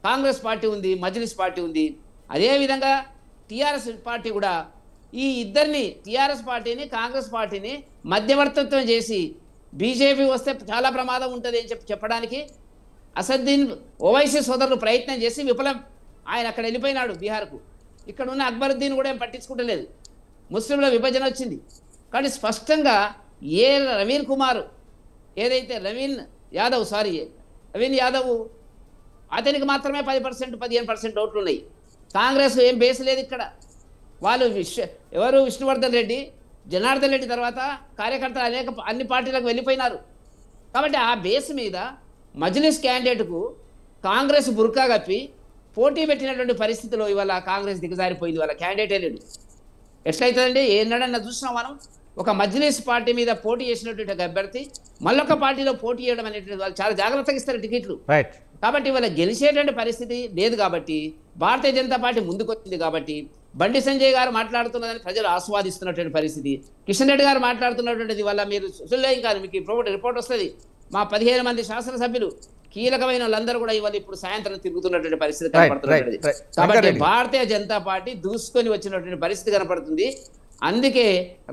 [SPEAKER 4] కాంగ్రెస్ పార్టీ ఉంది, మజ్లిస్ పార్టీ ఉంది. అదేవిధంగా టీఆర్ఎస్ పార్టీ కూడా ఈ ఇద్దరిని, టీఆర్ఎస్ పార్టీని, కాంగ్రెస్ పార్టీని మధ్యవర్తిత్వం చేసి బీజేపీ వస్తే చాలా ప్రమాదం ఉంటుంది అని చెప్పడానికి అసదుద్దీన్ ఓవైసీ సోదరులు ప్రయత్నం చేసి విఫలం. ఆయన అక్కడ వెళ్ళిపోయినాడు బీహార్కు. ఇక్కడ ఉన్న అక్బరుద్దీన్ కూడా ఏం పట్టించుకుంటలేదు. ముస్లింల విభజన వచ్చింది. కానీ స్పష్టంగా రవీన్ కుమార్ ఏదైతే రవీన్ యాదవ్ అతనికి మాత్రమే 10%, 15% ఓట్లు ఉన్నాయి. కాంగ్రెస్ ఏం బేస్ లేదు ఇక్కడ. వాళ్ళు విష్ణువర్ధన్ రెడ్డి, జనార్దన్ రెడ్డి తర్వాత కార్యకర్తలు అన్ని పార్టీలకు వెళ్ళిపోయినారు. కాబట్టి ఆ బేస్ మీద మజ్లిస్ క్యాండిడేట్కు కాంగ్రెస్ బుర్కా కప్పి పోటీ పెట్టినటువంటి పరిస్థితిలో ఇవాళ కాంగ్రెస్ దిగజారిపోయింది. వాళ్ళ క్యాండిడేటే లేడు. ఎట్లయితుందండి? ఏనాడన్నా చూసినాం మనం? ఒక మజ్లిస్ పార్టీ మీద పోటీ చేసినటువంటి అభ్యర్థి మళ్ళొక పార్టీలో పోటీ చేయడం అనేటువంటి వాళ్ళు చాలా జాగ్రత్తగా ఇస్తారు టికెట్లు. కాబట్టి ఇవాళ గెలిచేటువంటి పరిస్థితి లేదు. కాబట్టి భారతీయ జనతా పార్టీ ముందుకొచ్చింది. కాబట్టి బండి సంజయ్ గారు మాట్లాడుతున్నదని ప్రజలు ఆస్వాదిస్తున్నటువంటి పరిస్థితి. కిషన్ రెడ్డి గారు మాట్లాడుతున్నటువంటిది వల్ల మీరు చూడలే, ఇంకా మీకు రిపోర్ట్ వస్తుంది. మా 15 మంది శాసనసభ్యులు కీలకమైన వాళ్ళందరూ కూడా ఇవాళ ఇప్పుడు సాయంత్రం తిరుగుతున్నటువంటి పరిస్థితి కనపడుతున్నది. కాబట్టి భారతీయ జనతా పార్టీ దూసుకొని వచ్చినటువంటి పరిస్థితి కనపడుతుంది. అందుకే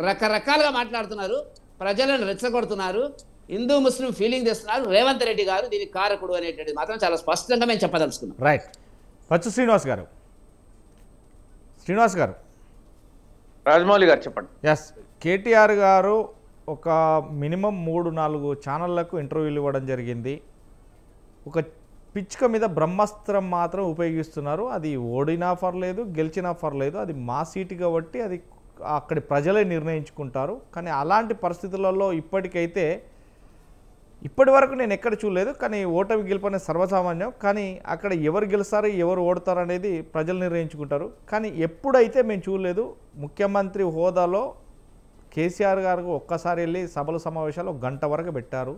[SPEAKER 4] రకరకాలుగా మాట్లాడుతున్నారు, ప్రజలను రెచ్చగొడుతున్నారు, హిందూ ముస్లిం ఫీలింగ్ తెస్తున్నారు. రేవంత్ రెడ్డి గారు దీనికి కారకుడు అనేటువంటిది మాత్రం చాలా స్పష్టంగా మేము చెప్పదలుచుకున్నాం.
[SPEAKER 1] రైట్. పచ్చు శ్రీనివాస్ గారు
[SPEAKER 5] రాజమౌళి గారు చెప్పండి.
[SPEAKER 1] ఎస్, కేటీఆర్ గారు ఒక మినిమం 3-4 ఛానళ్లకు ఇంటర్వ్యూలు ఇవ్వడం జరిగింది. ఒక పిచ్చుక మీద బ్రహ్మాస్త్రం మాత్రం ఉపయోగిస్తున్నారు. అది ఓడినా పర్లేదు, గెలిచినా పర్లేదు, అది మా సీటు కాబట్టి అది అక్కడి ప్రజలే నిర్ణయించుకుంటారు. కానీ అలాంటి పరిస్థితులలో ఇప్పటి వరకు నేను ఎక్కడ చూడలేదు. కానీ ఓటమి గెలుపనే సర్వసామాన్యం. కానీ అక్కడ ఎవరు గెలుస్తారు, ఎవరు ఓడతారు అనేది ప్రజలు నిర్ణయించుకుంటారు. కానీ ఎప్పుడైతే మేము చూడలేదు, ముఖ్యమంత్రి హోదాలో కేసీఆర్ గారు ఒక్కసారి వెళ్ళి సభల సమావేశాలు 1 గంట వరకు పెట్టారు.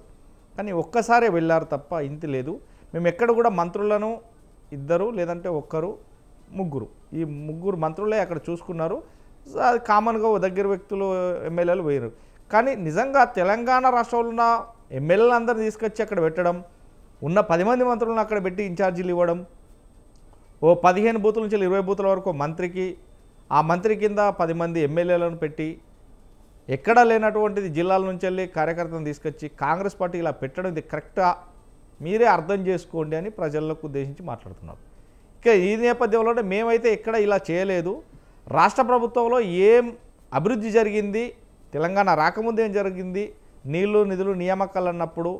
[SPEAKER 1] కానీ ఒక్కసారే వెళ్ళారు తప్ప ఇంత లేదు. మేము ఎక్కడ కూడా మంత్రులను 2 లేదంటే 1, 3 ఈ 3 మంత్రులే అక్కడ చూసుకున్నారు. అది కామన్గా దగ్గర వ్యక్తులు ఎమ్మెల్యేలు పోయారు. కానీ నిజంగా తెలంగాణ రాష్ట్రంలో ఉన్న ఎమ్మెల్యేలు అందరూ తీసుకొచ్చి అక్కడ పెట్టడం, ఉన్న 10 మంది మంత్రులను అక్కడ పెట్టి ఇన్ఛార్జీలు ఇవ్వడం, ఓ 15 బూతుల నుంచి 20 బూతుల వరకు మంత్రికి, ఆ మంత్రి కింద 10 మంది ఎమ్మెల్యేలను పెట్టి ఎక్కడా లేనటువంటిది జిల్లాల నుంచి వెళ్ళి కార్యకర్తలను తీసుకొచ్చి కాంగ్రెస్ పార్టీ ఇలా పెట్టడం ఇది కరెక్టా, మీరే అర్థం చేసుకోండి అని ప్రజలకు ఉద్దేశించి మాట్లాడుతున్నారు. ఇక ఈ నేపథ్యంలో మేమైతే ఎక్కడ ఇలా చేయలేదు, రాష్ట్ర ప్రభుత్వంలో ఏం అభివృద్ధి జరిగింది, తెలంగాణ రాకముందు ఏం జరిగింది, నీళ్లు నిధులు నియామకాలు అన్నప్పుడు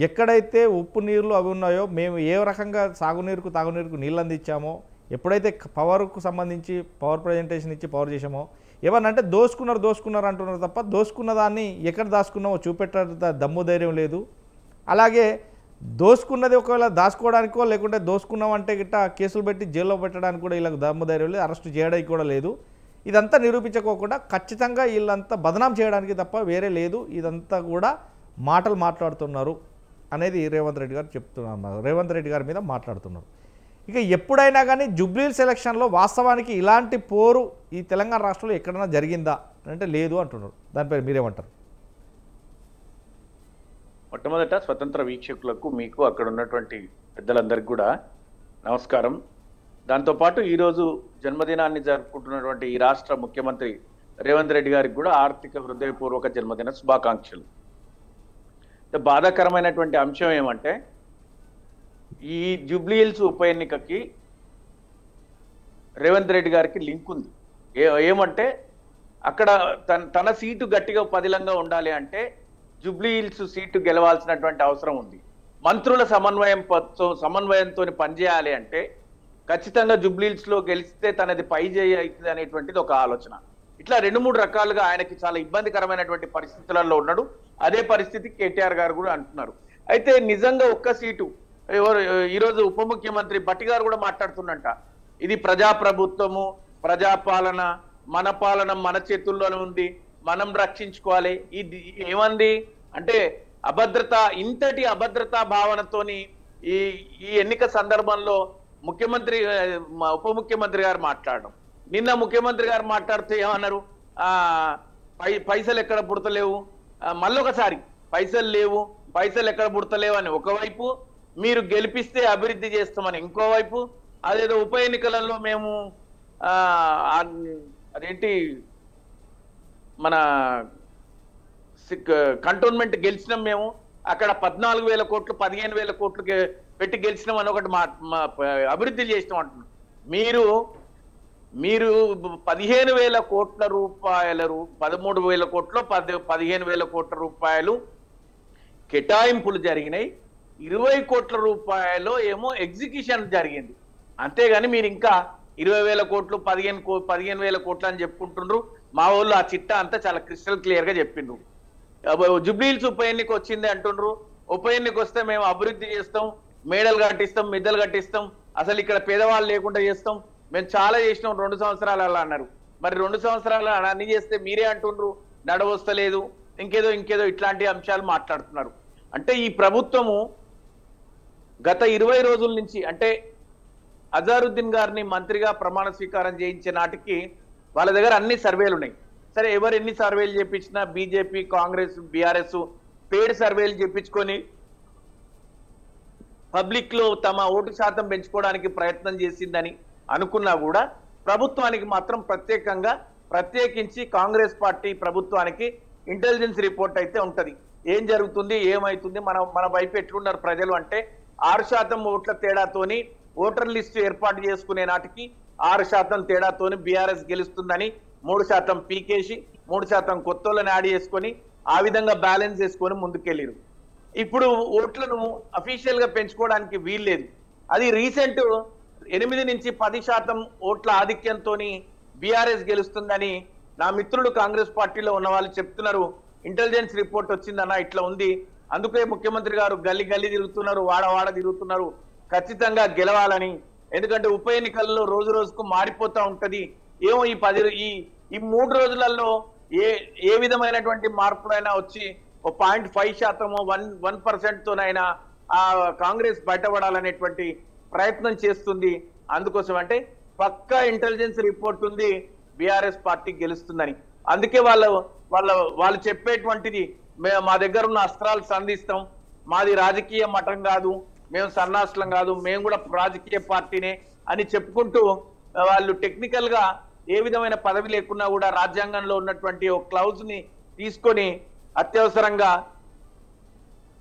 [SPEAKER 1] ఎక్కడైతే ఉప్పు నీళ్లు అవి ఉన్నాయో మేము ఏ రకంగా సాగునీరుకు తాగునీరుకు నీళ్ళు అందించామో, ఎప్పుడైతే పవర్కు సంబంధించి పవర్ ప్రజెంటేషన్ ఇచ్చి పవర్ చేసామో, ఏమనంటే దోసుకున్నారు అంటున్నారు తప్ప దోసుకున్న దాన్ని ఎక్కడ దాచుకున్నామో చూపెట్ట దమ్ము ధైర్యం లేదు. అలాగే దోసుకున్నది ఒకవేళ దాచుకోవడానికో లేకుంటే దోసుకున్నామంటే గిట్ట కేసులు పెట్టి జైల్లో పెట్టడానికి కూడా వీళ్ళకి దమ్ము ధైర్యం లేదు, అరెస్ట్ చేయడానికి కూడా లేదు. ఇదంతా నిరూపించుకోకుండా ఖచ్చితంగా వీళ్ళంతా బదనాం చేయడానికి తప్ప వేరే లేదు, ఇదంతా కూడా మాటలు మాట్లాడుతున్నారు అనేది రేవంత్ రెడ్డి గారు చెప్తున్నారు, రేవంత్ రెడ్డి గారి మీద మాట్లాడుతున్నారు. ఇక ఎప్పుడైనా కానీ జూబ్లీహిల్స్ ఎలక్షన్లో వాస్తవానికి ఇలాంటి పోరు ఈ తెలంగాణ రాష్ట్రంలో ఎక్కడైనా జరిగిందా అంటే లేదు అంటున్నారు. దానిపై మీరేమంటారు?
[SPEAKER 5] మొట్టమొదట స్వతంత్ర వీక్షకులకు, మీకు అక్కడ ఉన్నటువంటి పెద్దలందరికీ కూడా నమస్కారం. దాంతోపాటు ఈరోజు జన్మదినాన్ని జరుపుకుంటున్నటువంటి ఈ రాష్ట్ర ముఖ్యమంత్రి రేవంత్ రెడ్డి గారికి కూడా ఆర్థిక హృదయపూర్వక జన్మదిన శుభాకాంక్షలు. బాధాకరమైనటువంటి అంశం ఏమంటే ఈ జూబ్లీహిల్స్ ఉప ఎన్నికకి రేవంత్ రెడ్డి గారికి లింక్ ఉంది. ఏమంటే అక్కడ తన సీటు గట్టిగా పదిలంగా ఉండాలి అంటే జూబ్లీహిల్స్ సీటు గెలవాల్సినటువంటి అవసరం ఉంది. మంత్రుల సమన్వయంతో పనిచేయాలి అంటే ఖచ్చితంగా జూబ్లీహిల్స్లో గెలిస్తే తనది పై చేయి అవుతుంది అనేటువంటిది ఒక ఆలోచన. ఇట్లా 2-3 రకాలుగా ఆయనకి చాలా ఇబ్బందికరమైనటువంటి పరిస్థితులలో ఉన్నాడు. అదే పరిస్థితి కేటీఆర్ గారు కూడా అంటున్నారు. అయితే నిజంగా ఒక్క సీటు ఈరోజు ఉప ముఖ్యమంత్రి భట్టి గారు కూడా మాట్లాడుతున్నట్ట, ఇది ప్రజాప్రభుత్వము, ప్రజాపాలన, మన పాలన మన చేతుల్లోనే ఉంది, మనం రక్షించుకోవాలి. ఇది ఏమంది అంటే అభద్రత, ఇంతటి అభద్రతా భావనతోని ఈ ఎన్నిక సందర్భంలో ముఖ్యమంత్రి ఉప ముఖ్యమంత్రి గారు మాట్లాడడం. నిన్న ముఖ్యమంత్రి గారు మాట్లాడుతూ ఏమన్నారు, పైసలు ఎక్కడ పుడతలేవు, మళ్ళొకసారి పైసలు లేవు, పైసలు ఎక్కడ పుడతలేవు అని ఒకవైపు, మీరు గెలిపిస్తే అభివృద్ధి చేస్తామని ఇంకోవైపు, అదేదో ఉప ఎన్నికలలో మేము అదేంటి మన కంటోన్మెంట్ గెలిచినాం, మేము అక్కడ 14,000 కోట్లు 15,000 కోట్లు పెట్టి గెలిచినాం అని ఒకటి అభివృద్ధి చేసినాం అంటున్నాం. మీరు 15,000 కోట్ల రూపాయలు, 13,000 కోట్లు 15,000 కోట్ల రూపాయలు కేటాయింపులు జరిగినాయి, 20 కోట్ల రూపాయలు ఏమో ఎగ్జిక్యూషన్ జరిగింది. అంతేగాని మీరు ఇంకా 20,000 కోట్లు 15,000 కోట్లు అని చెప్పుకుంటుండ్రు. మా వాళ్ళు ఆ చిట్టా అంతా చాలా క్రిస్టల్ క్లియర్ గా చెప్పిండ్రు. జూబ్లీహిల్స్ ఉప ఎన్నిక వచ్చింది అంటుండ్రు, ఉప ఎన్నిక వస్తే మేము అభివృద్ధి చేస్తాం, మేడలు కట్టిస్తాం, మిద్దలు కట్టిస్తాం, అసలు ఇక్కడ పేదవాళ్ళు లేకుండా చేస్తాం, మేము చాలా చేసినాం 2 సంవత్సరాలు అలా అన్నారు. మరి 2 సంవత్సరాలు అన్ని చేస్తే మీరే అంటుండ్రు నడవస్తలేదు, ఇంకేదో ఇట్లాంటి అంశాలు మాట్లాడుతున్నారు. అంటే ఈ ప్రభుత్వము గత 20 రోజుల నుంచి, అంటే అజారుద్దీన్ గారిని మంత్రిగా ప్రమాణ స్వీకారం చేయించే నాటికి వాళ్ళ దగ్గర అన్ని సర్వేలు ఉన్నాయి. సరే, ఎవరు ఎన్ని సర్వేలు చేయించినా బీజేపీ, కాంగ్రెస్, బీఆర్ఎస్ పేడ్ సర్వేలు చేయించుకొని పబ్లిక్ లో తమ ఓటు శాతం పెంచుకోవడానికి ప్రయత్నం చేసిందని అనుకున్నా కూడా ప్రభుత్వానికి మాత్రం ప్రత్యేకించి కాంగ్రెస్ పార్టీ ప్రభుత్వానికి ఇంటెలిజెన్స్ రిపోర్ట్ అయితే ఉంటది. ఏం జరుగుతుంది, ఏమైతుంది, మన వైపు ఎట్లున్నారు ప్రజలు అంటే 6% ఓట్ల తేడాతోని ఓటర్ లిస్టు ఏర్పాటు చేసుకునే నాటికి 6% తేడాతోని బీఆర్ఎస్ గెలుస్తుందని 3% పీకేసి 3% కొత్తోళ్ళని యాడ్ చేసుకొని ఆ విధంగా బ్యాలెన్స్ చేసుకొని ముందుకెళ్ళారు. ఇప్పుడు ఓట్లను అఫీషియల్ గా పెంచుకోవడానికి వీల్లేదు. అది రీసెంట్ 8 నుంచి 10% ఓట్ల ఆధిక్యంతో బీఆర్ఎస్ గెలుస్తుందని నా మిత్రులు కాంగ్రెస్ పార్టీలో ఉన్న వాళ్ళు చెప్తున్నారు. ఇంటెలిజెన్స్ రిపోర్ట్ వచ్చిందన్న, ఇట్లా ఉంది, అందుకే ముఖ్యమంత్రి గారు గల్లీ తిరుగుతున్నారు, వాడ తిరుగుతున్నారు ఖచ్చితంగా గెలవాలని. ఎందుకంటే ఉప ఎన్నికల్లో రోజు రోజుకు మారిపోతా ఉంటది. ఏమో ఈ 3 రోజులలో ఏ విధమైనటువంటి మార్పులైనా వచ్చి 0.5%, 1% తోనైనా ఆ కాంగ్రెస్ బయటపడాలనేటువంటి ప్రయత్నం చేస్తుంది. అందుకోసం అంటే పక్కా ఇంటెలిజెన్స్ రిపోర్ట్ ఉంది, బీఆర్ఎస్ పార్టీ గెలుస్తుందని. అందుకే వాళ్ళు చెప్పేటువంటిది మా దగ్గర ఉన్న అస్త్రాలు సంధిస్తాం, మాది రాజకీయ మఠం కాదు, మేము సన్నాసులం కాదు, మేము కూడా రాజకీయ పార్టీనే అని చెప్పుకుంటూ వాళ్ళు టెక్నికల్ గా ఏ విధమైన పదవి లేకున్నా కూడా రాజ్యాంగంలో ఉన్నటువంటి ఒక క్లౌజ్ ని తీసుకొని అత్యవసరంగా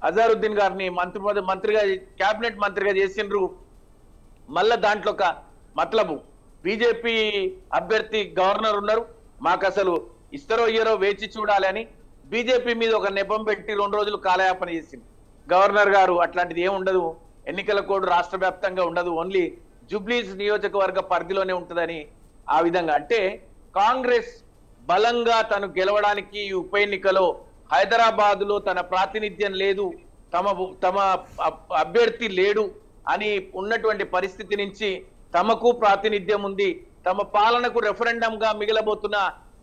[SPEAKER 5] అజారుద్దీన్ గారిని మంత్రిగా కేబినెట్ మంత్రిగా చేసిండ్రు. మళ్ళా దాంట్లో ఒక మతలబు బీజేపీ అభ్యర్థి గవర్నర్ ఉన్నారు, మాకు అసలు ఇస్తారో ఇయ్యరో వేచి చూడాలి అని బీజేపీ మీద ఒక నెపం పెట్టి 2 రోజులు కాలయాపన చేసింది. గవర్నర్ గారు అట్లాంటిది ఏం ఉండదు, ఎన్నికల కోడ్ రాష్ట్ర వ్యాప్తంగా ఉండదు, ఓన్లీ జూబ్లీస్ నియోజకవర్గ పరిధిలోనే ఉంటుందని ఆ విధంగా. అంటే కాంగ్రెస్ బలంగా తను గెలవడానికి ఈ ఉప ఎన్నికలో హైదరాబాద్ లో తన ప్రాతినిధ్యం లేదు, తమ అభ్యర్థి లేడు అని ఉన్నటువంటి పరిస్థితి నుంచి తమకు ప్రాతినిధ్యం ఉంది, తమ పాలనకు రెఫరెండం గా మిగలబోతున్న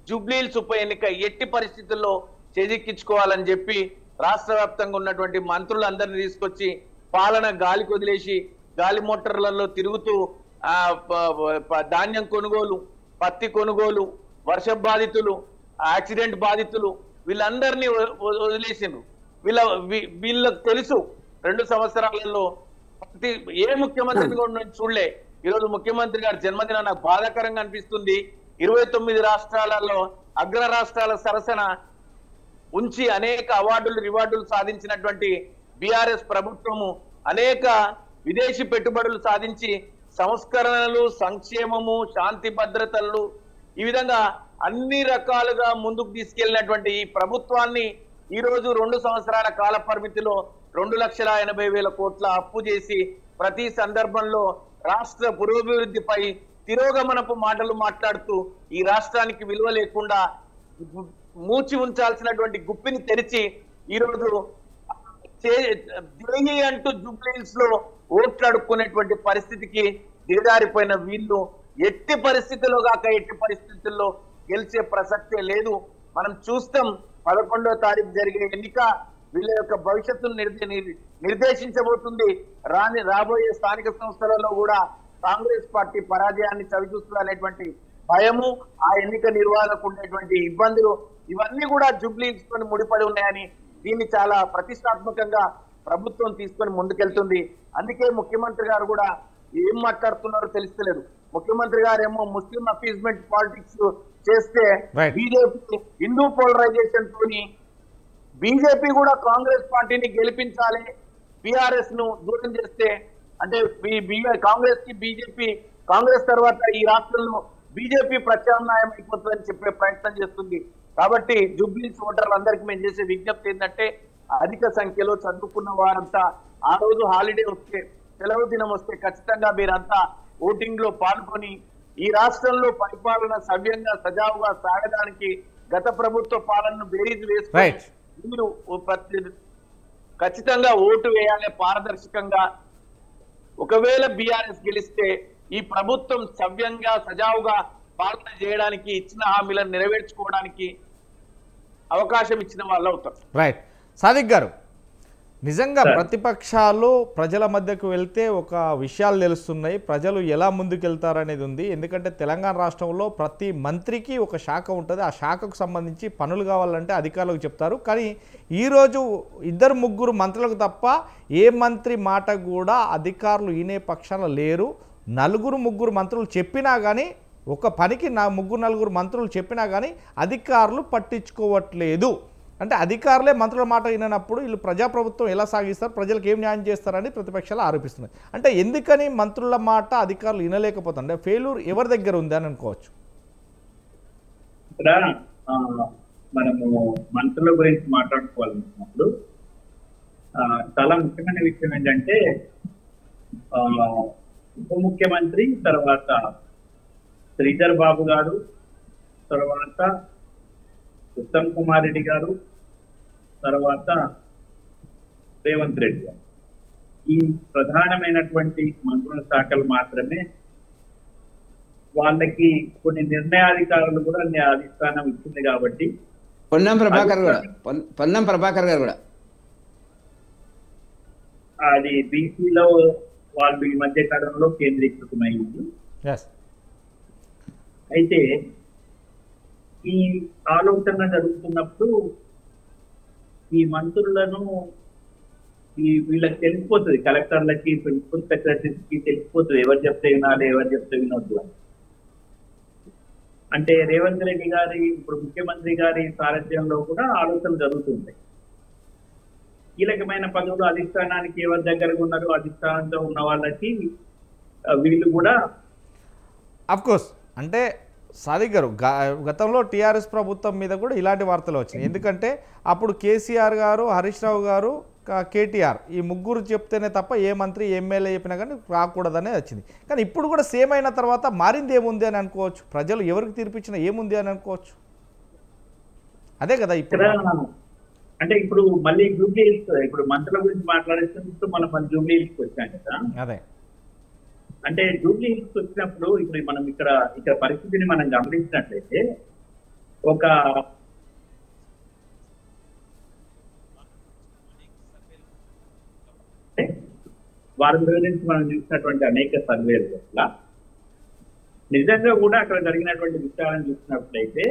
[SPEAKER 5] జూబ్లీహిల్స్ ఉప ఎన్నిక ఎట్టి పరిస్థితుల్లో చేజిక్కించుకోవాలని చెప్పి రాష్ట్ర వ్యాప్తంగా ఉన్నటువంటి మంత్రులందరినీ తీసుకొచ్చి పాలన గాలికి వదిలేసి గాలి మోటార్లలో తిరుగుతూ ధాన్యం కొనుగోలు, పత్తి కొనుగోలు, వర్ష బాధితులు, యాక్సిడెంట్ బాధితులు వీళ్ళందరినీ వదిలేసిండ్రు. వీళ్ళకు తెలుసు 2 సంవత్సరాలలో ఏ ముఖ్యమంత్రిని కూడా చూడలే. ఈరోజు ముఖ్యమంత్రి గారి జన్మదినం నాకు బాధాకరంగా అనిపిస్తుంది. 29 రాష్ట్రాలలో అగ్ర రాష్ట్రాల సరసన ఉంచి అనేక అవార్డులు రివార్డులు సాధించినటువంటి బీఆర్ఎస్ ప్రభుత్వము అనేక విదేశీ పెట్టుబడులు సాధించి సంస్కరణలు, సంక్షేమము, శాంతి భద్రతలు ఈ విధంగా అన్ని రకాలుగా ముందుకు తీసుకెళ్లినటువంటి ఈ ప్రభుత్వాన్ని ఈ రోజు 2 సంవత్సరాల కాల పరిమితిలో 2,80,000 కోట్ల అప్పు చేసి ప్రతి సందర్భంలో రాష్ట్ర పురోభివృద్ధిపై తిరోగమనపు మాటలు మాట్లాడుతూ ఈ రాష్ట్రానికి విలువ లేకుండా మూచి ఉంచాల్సినటువంటి గుప్పిని తెరిచి ఈ రోజు ద్రోహి అంటూ జూబ్లీహిల్స్ లో ఓట్లు అడుక్కునేటువంటి పరిస్థితికి దిగజారిపోయిన వీళ్ళు ఎట్టి పరిస్థితుల్లో కాక ఎట్టి పరిస్థితుల్లో గెలిచే ప్రసక్తే లేదు. మనం చూస్తాం 11వ తారీఖు జరిగే ఎన్నిక వీళ్ళ యొక్క భవిష్యత్తును నిర్దేశించబోతుంది. రాబోయే స్థానిక సంస్థలలో కూడా కాంగ్రెస్ పార్టీ పరాజయాన్ని చవిచూస్తుంది అనేటువంటి భయము, ఆ ఎన్నిక నిర్వహణకు ఉండేటువంటి ఇబ్బందులు ఇవన్నీ కూడా జూబ్లీహిల్స్ తో ముడిపడి ఉన్నాయని దీన్ని చాలా ప్రతిష్టాత్మకంగా ప్రభుత్వం తీసుకొని ముందుకెళ్తుంది. అందుకే ముఖ్యమంత్రి గారు కూడా ఏం మాట్లాడుతున్నారో తెలుస్తలేదు. ముఖ్యమంత్రి గారు ఏమో ముస్లిం అపీజ్మెంట్ పాలిటిక్స్ చేస్తే బీజేపీ హిందూ పోలరైజేషన్ తోని బీజేపీ కూడా కాంగ్రెస్ పార్టీని గెలిపించాలి, బీఆర్ఎస్ ను దూరం చేస్తే అంటే కాంగ్రెస్ కి బీజేపీ కాంగ్రెస్ తర్వాత ఈ రాష్ట్రంలో బీజేపీ ప్రత్యామ్నాయం అయిపోతుందని చెప్పే ప్రయత్నం చేస్తుంది. కాబట్టి జూబ్లీహిల్స్ ఓటర్లందరికీ మేము చేసే విజ్ఞప్తి ఏంటంటే అధిక సంఖ్యలో చదువుకున్న వారంతా ఆ రోజు హాలిడే వస్తే, సెలవు దినం వస్తే ఖచ్చితంగా మీరంతా ఓటింగ్ లో పాల్గొని ఈ రాష్ట్రంలో పరిపాలన సవ్యంగా సజావుగా సాగడానికి గత ప్రభుత్వ పాలనను బేరీజు వేసుకొని మీరు ఖచ్చితంగా ఓటు వేయాలి పారదర్శకంగా. ఒకవేళ బీఆర్ఎస్ గెలిస్తే ఈ ప్రభుత్వం సవ్యంగా సజావుగా పాలన చేయడానికి ఇచ్చిన హామీలను నెరవేర్చుకోవడానికి అవకాశం ఇచ్చిన వాళ్ళు అవుతారు.
[SPEAKER 1] రైట్. సాదిక్ గారు, నిజంగా ప్రతిపక్షాలు ప్రజల మధ్యకు వెళ్తే ఒక విషయాలు తెలుస్తున్నాయి, ప్రజలు ఎలా ముందుకెళ్తారనేది ఉంది. ఎందుకంటే తెలంగాణ రాష్ట్రంలో ప్రతి మంత్రికి ఒక శాఖ ఉంటుంది, ఆ శాఖకు సంబంధించి పనులు కావాలంటే అధికారులకు చెప్తారు. కానీ ఈరోజు 2-3 మంత్రులకు తప్ప ఏ మంత్రి మాట కూడా అధికారులు ఈనే పక్షాన లేరు. 4-3 మంత్రులు చెప్పినా కానీ, ఒక పనికి 3-4 మంత్రులు చెప్పినా కానీ అధికారులు పట్టించుకోవట్లేదు. అంటే అధికారులే మంత్రుల మాట వినప్పుడు వీళ్ళు ప్రజాప్రభుత్వం ఎలా సాగిస్తారు, ప్రజలకు ఏం న్యాయం చేస్తారని ప్రతిపక్షాలు ఆరోపిస్తున్నాయి. అంటే ఎందుకని మంత్రుల మాట అధికారులు వినలేకపోతారు? అంటే ఫెయిల్యూర్ ఎవరి దగ్గర ఉంది అని అనుకోవచ్చు.
[SPEAKER 3] ఇక్కడ మనము మంత్రుల గురించి మాట్లాడుకోవాలనుకున్నప్పుడు చాలా ముఖ్యమైన విషయం ఏంటంటే ఉప ముఖ్యమంత్రి తర్వాత శ్రీధర్ బాబు గారు, తర్వాత ఉత్తమ్ కుమార్ రెడ్డి గారు, తర్వాత రేవంత్ రెడ్డి గారు, ఈ ప్రధానమైనటువంటి మంత్రుల శాఖలు మాత్రమే వాళ్ళకి కొన్ని నిర్ణయాధికారులు కూడా అధిష్టానం ఇచ్చింది. కాబట్టి
[SPEAKER 4] పొన్నం ప్రభాకర్ గారు కూడా
[SPEAKER 3] అది బీసీలో వాళ్ళు ఈ మధ్య కాలంలో కేంద్రీకృతమైంది. అయితే ఈ ఆలోచన జరుగుతున్నప్పుడు ఈ మంత్రులను వీళ్ళకి తెలిసిపోతుంది, కలెక్టర్లకి ప్రిన్సిపల్ సెక్రటరీస్ కి తెలిసిపోతుంది ఎవరు చెప్తే వినాలి ఎవరు చెప్తే వినొద్దు అని. అంటే రేవంత్ రెడ్డి గారి ఇప్పుడు ముఖ్యమంత్రి గారి సారథ్యంలో కూడా ఆలోచనలు జరుగుతుంటాయి. కీలకమైన పదవులు అధిష్టానానికి ఎవరి దగ్గరగా ఉన్నారో అధిష్టానంతో ఉన్న వాళ్ళకి వీళ్ళు కూడా
[SPEAKER 1] కోర్స్ అంటే సాదిక్ గారు గతంలో టీఆర్ఎస్ ప్రభుత్వం మీద కూడా ఇలాంటి వార్తలు వచ్చినాయి. ఎందుకంటే అప్పుడు కేసీఆర్ గారు, హరీష్ రావు గారు, కేటీఆర్ ఈ ముగ్గురు చెప్తేనే తప్ప ఏ మంత్రి ఎమ్మెల్యే చెప్పినా కానీ రాకూడదనే వచ్చింది. కానీ ఇప్పుడు కూడా సేమ్ అయిన తర్వాత మారింది ఏముంది అని అనుకోవచ్చు, ప్రజలు ఎవరికి తీర్పిచ్చినా ఏముంది అని అనుకోవచ్చు. అదే కదా ఇప్పుడు
[SPEAKER 3] అంటే ఇప్పుడు మళ్ళీ జూబ్లీ హిల్స్, ఇప్పుడు మంత్రుల గురించి మాట్లాడేస్తూ మనం జూబ్లీ హిల్స్ వచ్చాం కదా.
[SPEAKER 1] అదే
[SPEAKER 3] అంటే జూబ్లీ హిల్స్ వచ్చినప్పుడు ఇప్పుడు మనం ఇక్కడ పరిస్థితిని మనం గమనించినట్లయితే ఒక వారం రోజుల నుంచి మనం చూసినటువంటి అనేక సర్వేల వల్ల నిజంగా కూడా అక్కడ జరిగినటువంటి విషయాలను చూసినట్లయితే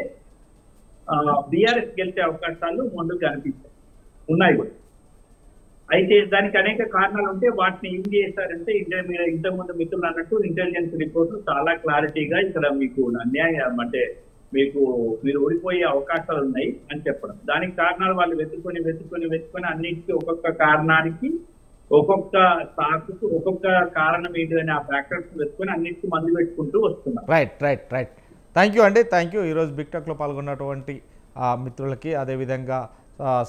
[SPEAKER 3] బీఆర్ఎస్ గెలిచే అవకాశాలు ముందుకు కనిపిస్తాయి, ఉన్నాయి కూడా. అయితే దానికి అనేక కారణాలు ఉంటే వాటిని ఏం చేశారంటే ఇంతకుముందు మిత్రులు అన్నట్టు ఇంటెలిజెన్స్ రిపోర్ట్లు చాలా క్లారిటీగా ఇక్కడ మీకు అన్యాయం అంటే మీరు ఓడిపోయే అవకాశాలు ఉన్నాయి అని చెప్పడం. దానికి కారణాలు వాళ్ళు వెతుకొని అన్నిటికీ ఒక్కొక్క కారణానికి ఒక్కొక్క సాకుకు ఒక్కొక్క కారణం ఏంటిదని ఆ ఫ్యాక్టర్స్ వెతుకొని అన్నిటికీ మందు పెట్టుకుంటూ వస్తున్నారు.
[SPEAKER 1] రైట్ థ్యాంక్ యూ అండి, థ్యాంక్ యూ. ఈరోజు బిగ్ టాక్లో పాల్గొన్నటువంటి మిత్రులకి, అదేవిధంగా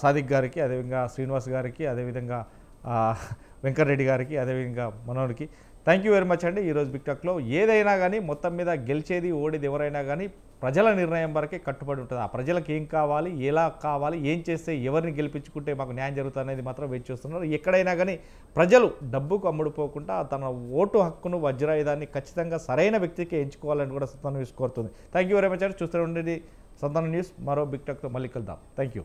[SPEAKER 1] సాదిక్ గారికి, అదేవిధంగా శ్రీనివాస్ గారికి, అదేవిధంగా వెంకటరెడ్డి గారికి, అదేవిధంగా మనోడికి థ్యాంక్ యూ వెరీ మచ్ అండి. ఈరోజు బిగ్ టాక్లో ఏదైనా కానీ మొత్తం మీద గెలిచేది ఓడిది ఎవరైనా కానీ ప్రజల నిర్ణయం వరకే కట్టుబడి ఉంటుంది. ఆ ప్రజలకు ఏం కావాలి, ఎలా కావాలి, ఏం చేస్తే ఎవరిని గెలిపించుకుంటే మాకు న్యాయం జరుగుతుంది అనేది మాత్రం వెయిట్ చేస్తున్నారు. ఎక్కడైనా కానీ ప్రజలు డబ్బుకు అమ్ముడుపోకుండా తన ఓటు హక్కును, వజ్రాయుధాన్ని ఖచ్చితంగా సరైన వ్యక్తికి ఎంచుకోవాలని కూడా సంతానం న్యూస్ కోరుతుంది. థ్యాంక్ యూ వెరీ మచ్ అండి. చూస్తూ ఉండేది సంతానం న్యూస్. మరో బిగ్ టాక్తో మళ్ళీ కలుద్దాం. Thank you.